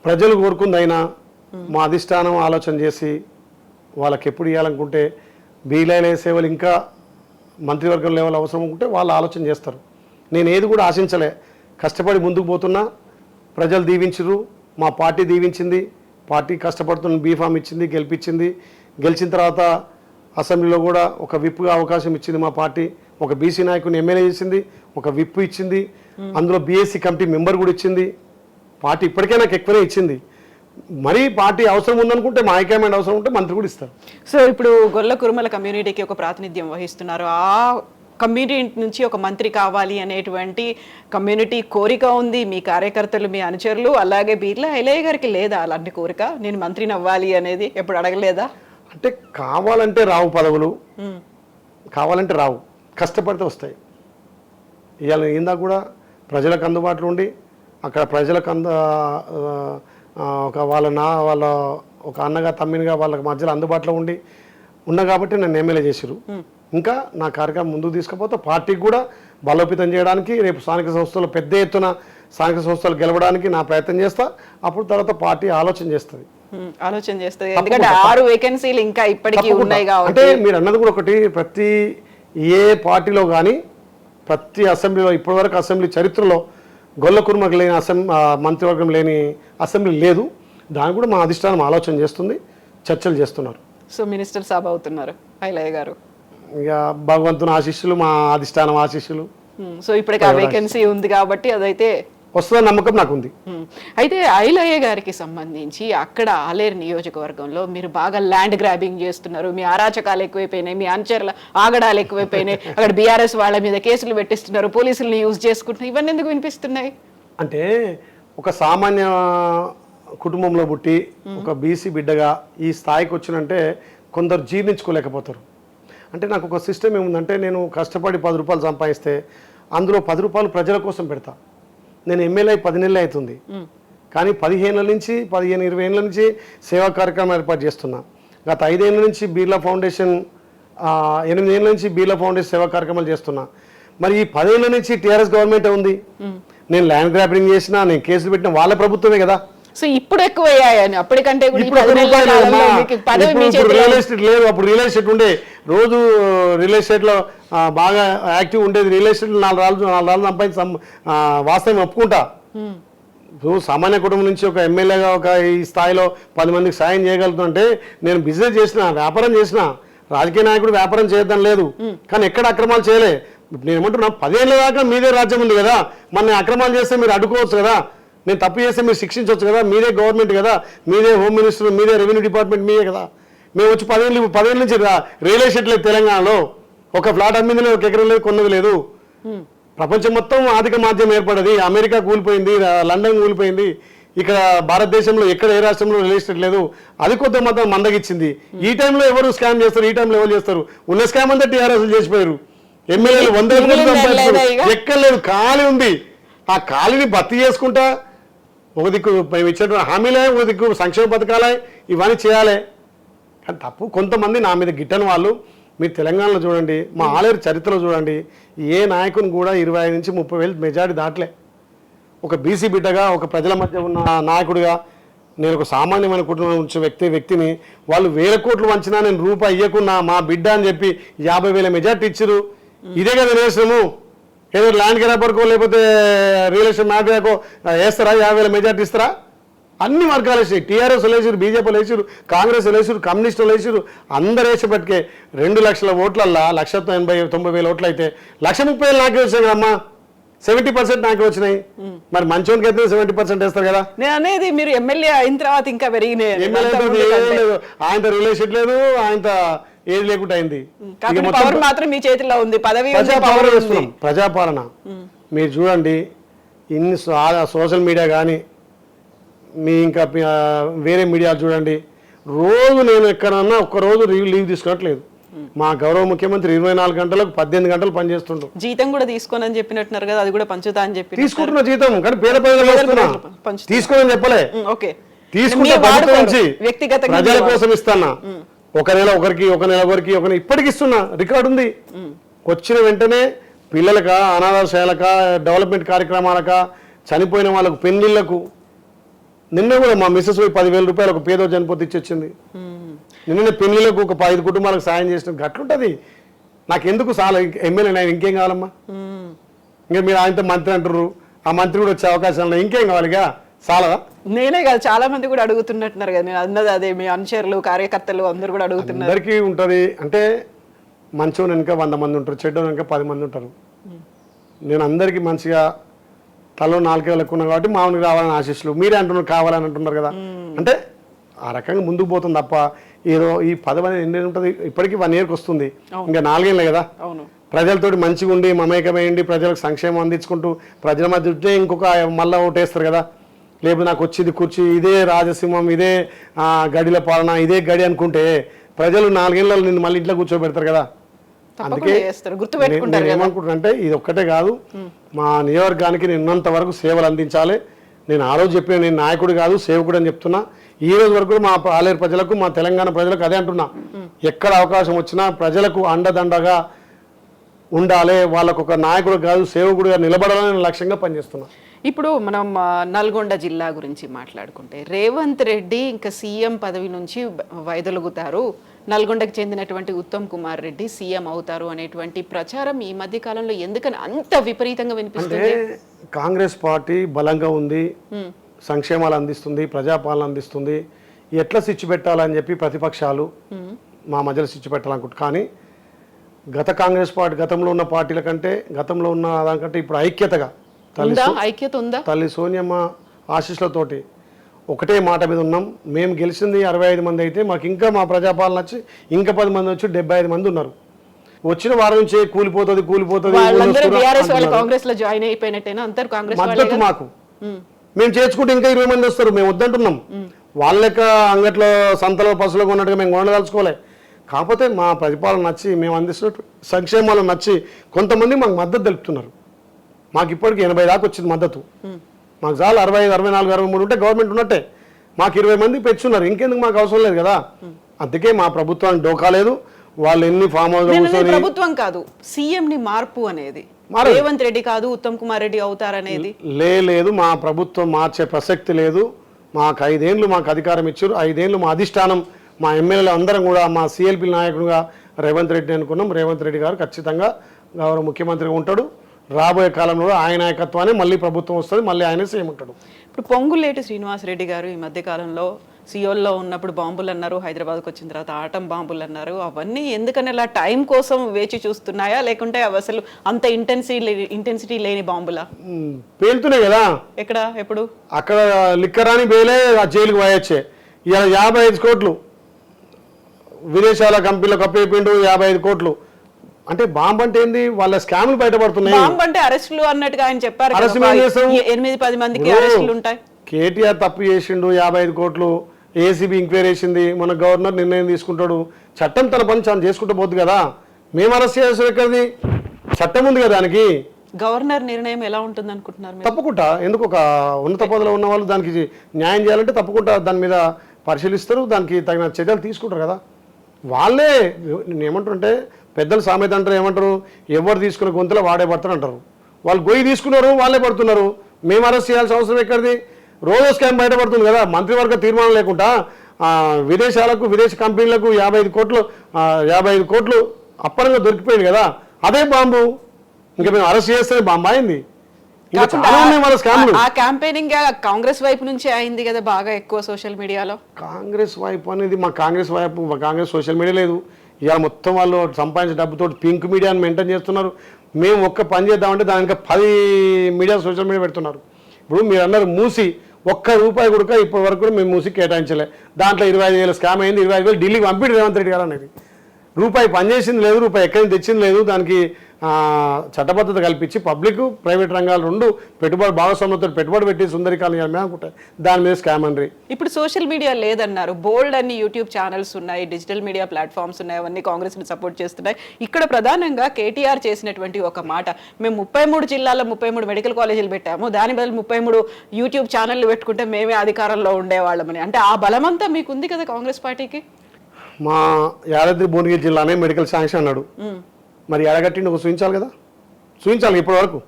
ప్రజలు కోరుకుంది అయినా మా అధిష్టానం ఆలోచన చేసి వాళ్ళకి ఎప్పుడు ఇవ్వాలనుకుంటే బీర్లా ఐలయ్య సేవలు ఇంకా మంత్రివర్గం లెవెల్ అవసరం అనుకుంటే వాళ్ళు ఆలోచన చేస్తారు. నేను ఏది కూడా ఆశించలే, కష్టపడి ముందుకు పోతున్నా. ప్రజలు దీవించరు, మా పార్టీ దీవించింది, పార్టీ కష్టపడుతున్న బీఫామ్ ఇచ్చింది, గెలిపించింది. గెలిచిన తర్వాత అసెంబ్లీలో కూడా ఒక విప్గా అవకాశం ఇచ్చింది మా పార్టీ. ఒక బీసీ నాయకుని ఎమ్మెల్యే చేసింది, ఒక విప్ ఇచ్చింది, అందులో బీఎస్సీ కమిటీ మెంబర్ కూడా ఇచ్చింది. పార్టీ ఇప్పటికే నాకు ఎక్కువనే ఇచ్చింది. మరీ పార్టీ అవసరం ఉందనుకుంటే, మా హైకమాండ్ అవసరం ఉంటే మంత్రి కూడా ఇస్తారు. సో ఇప్పుడు గొల్ల కురుమల కమ్యూనిటీకి ఒక ప్రాతినిధ్యం వహిస్తున్నారు. ఆ కమ్యూనిటీ నుంచి ఒక మంత్రి కావాలి అనేటువంటి కమ్యూనిటీ కోరిక ఉంది. మీ కార్యకర్తలు, మీ అనుచరులు, అలాగే బీర్లా ఐలయ్య గారికి లేదా అలాంటి కోరిక? నేను మంత్రిని అవ్వాలి అనేది ఎప్పుడు అడగలేదా? అంటే కావాలంటే రావు పదవులు, కావాలంటే రావు, కష్టపడితే వస్తాయి. ఇవాళ ఇందాక కూడా ప్రజలకు అందుబాటులో ఉండి అక్కడ ప్రజలకు వాళ్ళ ఒక అన్నగా తమ్మినిగా వాళ్ళకి మధ్యలో అందుబాటులో ఉన్నా కాబట్టి నన్ను ఎమ్మెల్యే చేసిరు. ఇంకా నా కార్యక్రమం ముందుకు తీసుకుపోతే పార్టీకి కూడా బలోపేతం చేయడానికి, రేపు స్థానిక సంస్థలు పెద్ద ఎత్తున స్థానిక సంస్థలు గెలవడానికి నా ప్రయత్నం చేస్తా. అప్పుడు తర్వాత పార్టీ ఆలోచన చేస్తుంది. ఎందుకంటే 6 వేకెన్సీలు ఇంకా ఇప్పటికీ ఉన్నాయి కాబట్టి. అంటే మీరు అన్నది కూడా ఒకటి, ప్రతి ఏ పార్టీలో కానీ ప్రతి అసెంబ్లీలో ఇప్పటివరకు అసెంబ్లీ చరిత్రలో గొల్ల కుర్మకు లేని మంత్రివర్గం లేని అసెంబ్లీ లేదు. దాన్ని కూడా మా అధిష్టానం ఆలోచన చేస్తుంది, చర్చలు చేస్తున్నారు. సో మినిస్టర్ సాబ్ అవుతున్నారు ఐలయ్య గారు. ఇక భగవంతుని ఆశీస్సులు, మా అధిష్టానం ఆశీస్సులు. సో ఇప్పటికి ఆ వేకెన్సీ ఉంది కాబట్టి అదైతే వస్తుందని నమ్మకం నాకు ఉంది. అయితే ఐలయ్య గారికి సంబంధించి అక్కడ ఆలేరు నియోజకవర్గంలో మీరు బాగా ల్యాండ్ గ్రాబింగ్ చేస్తున్నారు, మీ అరాచకాలు ఎక్కువైపోయినాయి, మీ అంచర్ల ఆగడాలు ఎక్కువైపోయినాయి, అక్కడ బీఆర్ఎస్ వాళ్ళ మీద కేసులు పెట్టిస్తున్నారు, పోలీసులను యూజ్ చేసుకుంటున్నారు, ఇవన్నీ ఎందుకు వినిపిస్తున్నాయి? అంటే ఒక సామాన్య కుటుంబంలో పుట్టి ఒక బీసీ బిడ్డగా ఈ స్థాయికి వచ్చినంటే కొందరు జీర్ణించుకోలేకపోతారు. అంటే నాకు ఒక సిస్టమ్ ఏముందంటే, నేను కష్టపడి 10 రూపాయలు సంపాదిస్తే అందులో 10 రూపాయలు ప్రజల కోసం పెడతా. నేను ఎమ్మెల్యే 10 నెలలు అవుతుంది, కానీ 15 ఏళ్ళ నుంచి 15-20 ఏళ్ళ నుంచి సేవా కార్యక్రమం ఏర్పాటు చేస్తున్నా. గత 5 ఏళ్ళ నుంచి బీర్లా ఫౌండేషన్, 8 ఏళ్ళ నుంచి బీర్లా ఫౌండేషన్ సేవా కార్యక్రమాలు చేస్తున్నా. మరి ఈ 10 ఏళ్ళ నుంచి టీఆర్ఎస్ గవర్నమెంట్ ఉంది. నేను ల్యాండ్ గ్రాబింగ్ చేసినా, నేను కేసులు పెట్టిన వాళ్ళ ప్రభుత్వమే కదా. సో ఇప్పుడు ఎక్కువ అయ్యాయని అప్పటికంటే రియల్ ఎస్టేట్ లేదు, అప్పుడు రియల్ ఎస్టేట్ ఉండే, రోజు రియల్ ఎస్టేట్ లో బాగా యాక్టివ్ ఉండేది. రియల్ ఎస్టేట్ 4 రాళ్ళు సంపాదించి వాస్తవం ఒప్పుకుంటా. సామాన్య కుటుంబం నుంచి ఒక ఎమ్మెల్యేగా ఒక ఈ స్థాయిలో 10 మందికి సాయం చేయగలుగుతుంటే, నేను బిజినెస్ చేసిన, వ్యాపారం చేసిన, రాజకీయ నాయకుడు వ్యాపారం చేయడం లేదు, కానీ ఎక్కడ అక్రమాలు చేయలే. నేను ఏమంటున్నా, 10 ఏళ్ళ దాకా మీదే రాజ్యం ఉంది కదా, మన అక్రమాలు చేస్తే మీరు అడ్డుకోవచ్చు కదా, నేను తప్పు చేస్తే మీరు శిక్షించవచ్చు కదా, మీదే గవర్నమెంట్ కదా, మీదే హోమ్ మినిస్టర్, మీదే రెవెన్యూ డిపార్ట్మెంట్ మీదే కదా. మేము వచ్చి 10 ఏళ్ళ నుంచి రియల్ ఎస్టేట్ లేదు తెలంగాణలో, ఒక ఫ్లాట్ అమ్మింది లేదు, ఒక ఎకరం లేదు, కొన్నది లేదు. ప్రపంచం మొత్తం ఆర్థిక మాధ్యమం ఏర్పడది, అమెరికా కూలిపోయింది, లండన్ కూలిపోయింది, ఇక్కడ భారతదేశంలో ఎక్కడ ఏ రాష్ట్రంలో రియల్ ఎస్టేట్ లేదు. అది కొత్త మొత్తం మందగిచ్చింది. ఈ టైంలో ఎవరు స్కామ్ చేస్తారు, ఈ టైంలో ఎవరు చేస్తారు? ఉన్న స్కామ్ అంతా టీఆర్ఎస్ చేసిపోయారు. ఎమ్మెల్యేలు 100 ఎక్కర్లేదు, ఖాళీ ఉంది. ఆ ఖాళీని భర్తీ చేసుకుంటా ఒక దిక్కు మేము ఇచ్చినటువంటి హామీలే, ఒక దిక్కు సంక్షేమ పథకాలే, ఇవన్నీ చేయాలి. కానీ తప్పు కొంతమంది నా మీద గిట్టని వాళ్ళు. మీరు తెలంగాణలో చూడండి, మా ఆలేరు చరిత్రలో చూడండి, ఏ నాయకుని కూడా 25 నుంచి 30 వేలు మెజారిటీ దాటలే. ఒక బీసీ బిడ్డగా, ఒక ప్రజల మధ్య ఉన్న నాయకుడిగా, నేను ఒక సామాన్యమైన కుటుంబం నుంచి వ్యక్తిని వాళ్ళు 1000 కోట్లు వంచినా నేను రూపాయి ఇవ్వకున్నా మా బిడ్డ అని చెప్పి 50,000 మెజారిటీ ఇచ్చారు. ఇదే కదా నేర్చము. ఏదో ల్యాండ్ గ్రాబర్కో లేకపోతే రియల్ ఎస్టేట్ మ్యాఫియాకో వేస్తారా? 50,000 మెజార్టీ ఇస్తారా? అన్ని వర్గాలు వేసారు. టీఆర్ఎస్ వేసారు, బీజేపీలు వేసారు, కాంగ్రెస్ వేసారు, కమ్యూనిస్టులు వేసారు, అందరు వేసేపటికే 2 లక్షల ఓట్లల్లా 1,90,000 ఓట్లు అయితే 1,30,000 నాకే వచ్చాయి కదమ్మా. 70% నాకే వచ్చినాయి. మరి మంచోనికి అయితే 70% వేస్తారు కదా. నేను అనేది మీరు ఎమ్మెల్యే అయిన తర్వాత ఇంకా పెరిగినాయి. ఆయనతో రియల్ ఎస్టేట్ లేదు, ఆయనతో ఏది లేకుండా అయింది. మాత్రం మీ చేతిలో ఉంది, పదవి ప్రజాపాలన. మీరు చూడండి, ఇన్ని సోషల్ మీడియా కానీ మీ ఇంకా వేరే మీడియా చూడండి, రోజు నేను ఎక్కడన్నా ఒక్కరోజు లీవ్ తీసుకున్నట్లేదు. మా గౌరవ ముఖ్యమంత్రి 24 గంటలకు 18 గంటలు పనిచేస్తుండ్రు. జీతం కూడా తీసుకోనని చెప్పినట్టున్నారు కదా, అది కూడా పంచుతా అని చెప్పి. తీసుకుంటున్న జీతం, కానీ పేద ప్రజలు తీసుకోనని చెప్పలే. తీసుకుంటే ప్రభుత్వం నుంచి ప్రజల కోసం ఇస్తానా. ఒక నెల ఒకరికి, ఒక నెల ఒకరికి, ఇప్పటికి ఇస్తున్నా, రికార్డు ఉంది. వచ్చిన వెంటనే పిల్లలకా, అనాథాశ్రయాలక, డెవలప్మెంట్ కార్యక్రమాలక, చనిపోయిన వాళ్ళకు పెళ్లిళ్లకు. నిన్న కూడా మా మిస్సెస్ 10,000 రూపాయలు ఒక పేదో చనిపోతే ఇచ్చి నిన్న పెళ్లిళ్లకు ఒక 5 కుటుంబాలకు సాయం చేసిన గట్లుంటది. నాకెందుకు చాలా ఎమ్మెల్యే నేను ఇంకేం కావాలమ్మా? ఇంకా మీరు ఆయనతో మంత్రి అంటారు, ఆ మంత్రి కూడా వచ్చే అవకాశాలు ఇంకేం కావాలిగా? చాలా నేనే కాదు, చాలా మంది కూడా అడుగుతున్నట్టున్నారు కదా. నేను అన్నది అదే, మీ అనుచరులు, కార్యకర్తలు అందరూ కూడా అడుగుతున్నారు. అందరికీ ఉంటుంది. అంటే మంచోని వెనుక 100 మంది ఉంటారు, చెడ్డోని వెనుక 10 మంది ఉంటారు. నేను అందరికీ మంచిగా తలో 4 వేలకు ఉన్నా కాబట్టి మామూలుగా రావాలని ఆశిస్సులు. మీరే అంటున్నారు కావాలని అంటున్నారు కదా. అంటే ఆ రకంగా ముందుకు పోతుంది తప్ప ఏదో ఈ 10 మంది ఎన్ని ఉంటుంది. ఇప్పటికీ 1 ఇయర్కి వస్తుంది, ఇంకా 4 ఏళ్ళే కదా. ప్రజలతోటి మంచిగా ఉండి మమేకమైండి ప్రజలకు సంక్షేమం అందించుకుంటూ ప్రజల మధ్య ఉంటే ఇంకొక మళ్ళా ఓటేస్తారు కదా. లేకపోతే నాకు వచ్చింది కుర్చీ, ఇదే రాజసింహం, ఇదే గడిల పాలన, ఇదే గడి అనుకుంటే ప్రజలు 4 ఏళ్ళలో నిన్ను మళ్ళీ ఇంట్లో కూర్చోబెడతారు కదా. అందుకే నేను ఏమనుకుంటున్నా అంటే, ఇది ఒక్కటే కాదు, మా నియోజకవర్గానికి నేను ఉన్నంత వరకు సేవలు అందించాలి. నేను ఆ రోజు చెప్పిన, నేను నాయకుడు కాదు సేవకుడు అని చెప్తున్నా. ఈ రోజు వరకు మా ఆలేరు ప్రజలకు, మా తెలంగాణ ప్రజలకు అదే అంటున్నా. ఎక్కడ అవకాశం వచ్చినా ప్రజలకు అండదండగా ఉండాలి, వాళ్ళకు ఒక నాయకుడు కాదు సేవకుడుగా నిలబడాలని లక్ష్యంగా పనిచేస్తున్నా. ఇప్పుడు మనం నల్గొండ జిల్లా గురించి మాట్లాడుకుంటే, రేవంత్ రెడ్డి ఇంకా సీఎం పదవి నుంచి వైదొలుగుతారు, నల్గొండకు చెందినటువంటి ఉత్తమ్ కుమార్ రెడ్డి సీఎం అవుతారు అనేటువంటి ప్రచారం ఈ మధ్య కాలంలో ఎందుకని అంత విపరీతంగా అంటే వినిపిస్తుంది? కాంగ్రెస్ పార్టీ బలంగా ఉంది, సంక్షేమాలు అందిస్తుంది, ప్రజాపాలన అందిస్తుంది, ఎట్లా స్విచ్ పెట్టాలని చెప్పి ప్రతిపక్షాలు మా మధ్యలో స్విచ్ పెట్టాలనుకుంటారు. కానీ గత కాంగ్రెస్ పార్టీ గతంలో ఉన్న పార్టీల కంటే గతంలో ఉన్న దానికంటే ఇప్పుడు ఐక్యతగా ఐక్యత ఉందా? తల్లి సోనియమ్మ ఆశీస్సులతోటి ఒకటే మాట మీద ఉన్నాం. మేము గెలిచింది 65 మంది అయితే మాకు ఇంకా మా ప్రజాపాలన వచ్చి ఇంకా 10 మంది వచ్చి 75 మంది ఉన్నారు. వచ్చిన వారం నుంచే కూలిపోతుంది కాంగ్రెస్ లో జాయిన్ అయిపోయినట్టేనా అందరూ కాంగ్రెస్ మద్దతు మాకు. మేము చేర్చుకుంటే ఇంకా 20 మంది వస్తారు, మేము వద్దంటున్నాం. వాళ్ళ లెక్క అంగట్లో సంతలో పసులో కొన్నట్టుగా మేము కొనదలుచుకోలే. కాకపోతే మా ప్రతిపాలన నచ్చి మేము అందిస్తున్న సంక్షేమాలు నచ్చి కొంతమంది మాకు మద్దతు తెలుపుతున్నారు. మాకు ఇప్పటికి 80 దాకా వచ్చింది మద్దతు. మాకు చాలు 65, 64, 63 ఉంటే గవర్నమెంట్ ఉన్నట్టే. మాకు 20 మంది పెంచున్నారు, ఇంకెందుకు మాకు అవసరం లేదు కదా. అందుకే మా ప్రభుత్వానికి డోకా లేదు. వాళ్ళు ఎన్ని ఫామ్ హౌస్ ప్రభుత్వం కాదు సీఎం ని మార్పు అనేది రేవంత్ రెడ్డి కాదు ఉత్తమ్ కుమార్ రెడ్డి అవుతారనేది లేదు. మా ప్రభుత్వం మార్చే ప్రసక్తి లేదు. మాకు 5 ఏళ్ళు మాకు అధికారం ఇచ్చారు. 5 ఏళ్ళు మా అధిష్టానం మా ఎమ్మెల్యేలు అందరం కూడా మా సిఎల్పి నాయకుడుగా రేవంత్ రెడ్డి అనుకున్నాం. రేవంత్ రెడ్డి గారు ఖచ్చితంగా గౌరవ ముఖ్యమంత్రిగా ఉంటాడు. రాబోయే కాలంలో ఆయన నాయకత్వాన్ని మళ్ళీ ప్రభుత్వం వస్తుంది, మళ్ళీ ఆయనే సీఎం ఉంటాడు. ఇప్పుడు పొంగులేటి శ్రీనివాసరెడ్డి గారు ఈ మధ్య కాలంలో సియోల్లో ఉన్నప్పుడు బాంబులు అన్నారు, హైదరాబాద్కి వచ్చిన తర్వాత ఆటం బాంబులు అన్నారు. అవన్నీ ఎందుకని అలా టైం కోసం వేచి చూస్తున్నాయా, లేకుంటే అవి అసలు అంత ఇంటెన్సిటీ లేని బాంబులా? పేలుతున్నాయి కదా. ఎక్కడ ఎప్పుడు? అక్కడ లిక్కరాని బేలే ఆ జైలుకి పోయొచ్చే. ఇలా 55 కోట్లు విదేశాల కంపెనీలకు అప్పైపోయిండు. 55 కోట్లు అంటే బాంబు అంటే ఏంది? వాళ్ళ స్కామ్లు బయటపడుతున్నాయి. బాంబు అంటే అరెస్టులు అన్నట్టుగా ఆయన చెప్పారు. 8-10 మందికి అరెస్టులు ఉంటాయి. కేటీఆర్ తప్పు చేసిండు, 55 కోట్లు ఏసీబీ ఎంక్వైరీ చేసింది. మన గవర్నర్ నిర్ణయం తీసుకుంటాడు. చట్టం తన పని చాలా చేసుకుంటూ పోద్ది కదా. మేము అరెస్ట్ చేయాల్సి ఎక్కడిది? చట్టం ఉంది కదా దానికి. గవర్నర్ నిర్ణయం ఎలా ఉంటుంది అనుకుంటున్నారు? తప్పకుండా ఎందుకు ఒక ఉన్నత పదవిలో ఉన్న వాళ్ళు దానికి న్యాయం చేయాలంటే తప్పకుండా దాని మీద పరిశీలిస్తారు, దానికి తగిన చర్యలు తీసుకుంటారు కదా. వాళ్ళే నేను ఏమంటుంటే పెద్దలు సామెత అంటారు, ఏమంటారు, ఎవరు తీసుకున్న గొంతులో వాడే పడతారు అంటారు. వాళ్ళు గొయ్యి తీసుకున్నారు, వాళ్ళే పడుతున్నారు. మేము అరెస్ట్ చేయాల్సిన అవసరం ఎక్కడిది? రోజు స్కామ్ బయటపడుతుంది కదా. మంత్రివర్గ తీర్మానం లేకుండా విదేశాలకు విదేశీ కంపెనీలకు 55 కోట్లు అప్పనంగా దొరికిపోయింది కదా. అదే బాంబు. ఇంకా మేము అరెస్ట్ చేస్తే బాంబు అయింది. ఆ క్యాంపెయినింగ్ కాంగ్రెస్ వైపు నుంచి అయింది కదా బాగా ఎక్కువ సోషల్ మీడియాలో. కాంగ్రెస్ వైపు అనేది మా కాంగ్రెస్ వైపు కాంగ్రెస్ సోషల్ మీడియా లేదు. ఇవాళ మొత్తం వాళ్ళు సంపాదించిన డబ్బుతో పింక్ మీడియాని మెయింటైన్ చేస్తున్నారు. మేము ఒక్క పని చేద్దామంటే దానికి 10 మీడియా సోషల్ మీడియా పెడుతున్నారు. ఇప్పుడు మీరు అన్నారు మూసి ₹1 కూడా ఇప్పటి వరకు మేము మూసి కేటాయించలే. దాంట్లో 25,000 స్కామ్ అయింది. 25,000 ఢిల్లీకి పంపిడు రేవంత్ రెడ్డి గారు అనేది. రూపాయి పనిచేసింది లేదు, రూపాయి ఎక్కడి నుంచి తెచ్చింది లేదు. దానికి చట్టబద్ధత కల్పించి పబ్లిక్ ప్రైవేట్ రంగాలు రెండు పెట్టుబడి భాగస్వామ్యంతో పెట్టుబడి పెట్టి సుందరీకరణ అనుకుంటాయి. దాని మీద స్కామ్ అండి. ఇప్పుడు సోషల్ మీడియా లేదన్నారు, బోల్డ్ అన్ని యూట్యూబ్ ఛానల్స్ ఉన్నాయి, డిజిటల్ మీడియా ప్లాట్ఫామ్స్ ఉన్నాయి, అవన్నీ కాంగ్రెస్ని సపోర్ట్ చేస్తున్నాయి. ఇక్కడ ప్రధానంగా కేటీఆర్ చేసినటువంటి ఒక మాట, మేము 33 జిల్లాల్లో 33 మెడికల్ కాలేజీలు పెట్టాము, దాని బదులు 33 యూట్యూబ్ ఛానళ్ళు పెట్టుకుంటే మేమే అధికారంలో ఉండేవాళ్ళమని. అంటే ఆ బలమంతా మీకు ఉంది కదా కాంగ్రెస్ పార్టీకి. మా యాదాద్రి భువనగిరి జిల్లానే మెడికల్ శాంక్షన్ అన్నాడు, మరి ఎడగట్టిండి ఒక చూపించాలి కదా. చూపించాలి. ఇప్పటి వరకు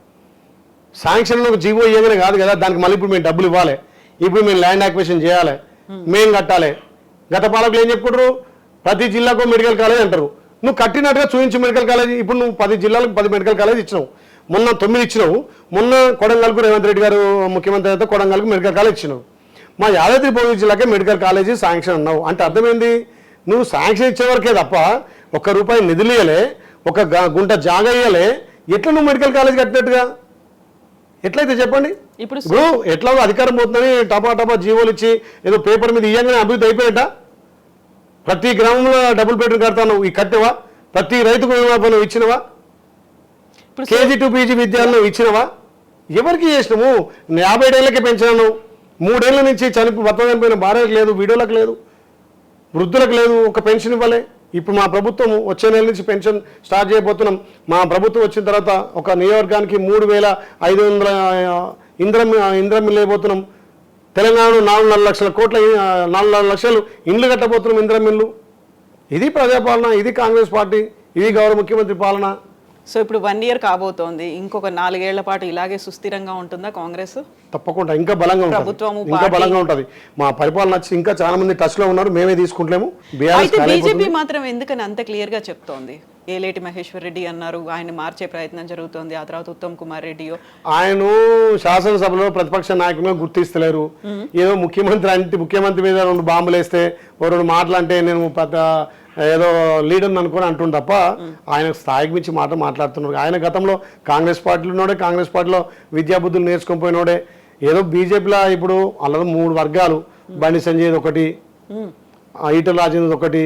శాంక్షన్లో ఒక జీవో ఇవ్వగానే కాదు కదా, దానికి మళ్ళీ ఇప్పుడు మేము డబ్బులు ఇవ్వాలి, ఇప్పుడు మేము ల్యాండ్ యాక్విజిషన్ చేయాలి, మేము కట్టాలి. గత పాలకులు ఏం చెప్పుకుంటారు, ప్రతి జిల్లాకు మెడికల్ కాలేజ్ అంటారు. నువ్వు కట్టినట్టుగా చూపించి మెడికల్ కాలేజ్. ఇప్పుడు నువ్వు 10 జిల్లాలకు 10 మెడికల్ కాలేజ్ ఇచ్చినావు, మొన్న 9 ఇచ్చినావు. మొన్న కొడంగల్కు రేవంత్ రెడ్డి గారు ముఖ్యమంత్రి అయితే కొడంగల్కు మెడికల్ కాలేజ్ ఇచ్చినావు. మా యాదాద్రి భువనగిరి జిల్లాకే మెడికల్ కాలేజీ శాంక్షన్ అన్నావు. అంటే అర్థమైంది, నువ్వు శాంక్షన్ ఇచ్చే వరకే తప్ప ₹1 నిధులు ఇవ్వలే, ఒక గుంట జాగా ఇవ్వలే. ఎట్లా నువ్వు మెడికల్ కాలేజ్ కట్టినట్టుగా ఎట్లయితే చెప్పండి. ఇప్పుడు ఎట్లా అధికారం పోతుందని టపా జీవోలు ఇచ్చి ఏదో పేపర్ మీద ఇయ్యంగానే అభివృద్ధి అయిపోయేట. ప్రతి గ్రామంలో డబుల్ బెడ్రూమ్ కడతాను, ఈ కట్టేవా? ప్రతి రైతుకు నువ్వు ఇచ్చినవా? KG to PG విద్యాలను ఇచ్చినవా? ఎవరికి చేసినాము? 50 ఏళ్ళకే పెంచినాను. 3 ఏళ్ల నుంచి భర్త చనిపోయిన భార్యలకు లేదు, వీడియోలకు లేదు, వృద్ధులకు లేదు, ఒక పెన్షన్ ఇవ్వలే. ఇప్పుడు మా ప్రభుత్వం వచ్చే నెల నుంచి పెన్షన్ స్టార్ట్ చేయబోతున్నాం. మా ప్రభుత్వం వచ్చిన తర్వాత ఒక నియోజకవర్గానికి 3,500 ఇంద్రం మిల్లు వేయబోతున్నాం. తెలంగాణలో 4.5 లక్షల కోట్ల 4.5 లక్షలు ఇండ్లు కట్టబోతున్నాం ఇంద్రం మిల్లు. ఇది ప్రజాపాలన, ఇది కాంగ్రెస్ పార్టీ, ఇది గౌరవ ముఖ్యమంత్రి పాలన. సో ఇప్పుడు 1 year కాబోతోంది, ఇంకొక 4 ఏళ్ల పాటు ఇలాగే సుస్థిరంగా ఉంటుందా కాంగ్రెస్? తప్పకుండా ఇంకా బలంగా ఉంటుంది, ప్రభుత్వము, ఇంకా బలంగా ఉంటుంది. మా పరిపాలన వచ్చి ఇంకా చాలా మంది టచ్ లో ఉన్నారు, మేమే తీసుకుంటలేము. అయితే బీజేపీ మాత్రం ఎందుకని అంత క్లియర్ గా చెప్తోంది? ఏలేటి మహేశ్వర్ రెడ్డి అన్నారు, ఆయన మార్చే ప్రయత్నం జరుగుతోంది, ఆ తర్వాత ఉత్తమ్ కుమార్ రెడ్డి ఆయన శాసనసభలో ప్రతిపక్ష నాయకులుగా గుర్తిస్తలేరు. ఏదో ముఖ్యమంత్రి మీద 2 బాంబులు వేస్తే 2 మాటలు అంటే నేను పెద్ద ఏదో లీడర్ అనుకుని అంటుండు తప్ప ఆయన స్థాయికి మించి మాట్లాడుతున్నారు. ఆయన గతంలో కాంగ్రెస్ పార్టీలోనే, కాంగ్రెస్ పార్టీలో విద్యాబుద్ధులు నేర్చుకొని పోయినోడే. ఏదో బీజేపీలో ఇప్పుడు అలా 3 వర్గాలు, బండి సంజయ్ ఒకటి, ఈటల రాజేంద్ర ఒకటి,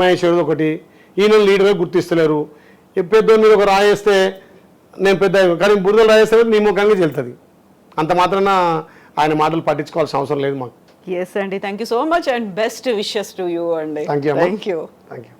మహేశ్వర్ ఒకటి, ఈయన లీడర్గా గుర్తిస్తలేరు. పెద్దోని మీద ఒక రాయేస్తే నేను పెద్ద, కానీ బురదలు రాయేస్తే నీ ముఖంగా చెల్తుంది. అంత మాత్రాన ఆయన మాటలు పట్టించుకోవాల్సిన అవసరం లేదు మాకు. ఎస్ అండి, thank you so much and best wishes to you అండి. Thank you. Thank you. Thank you.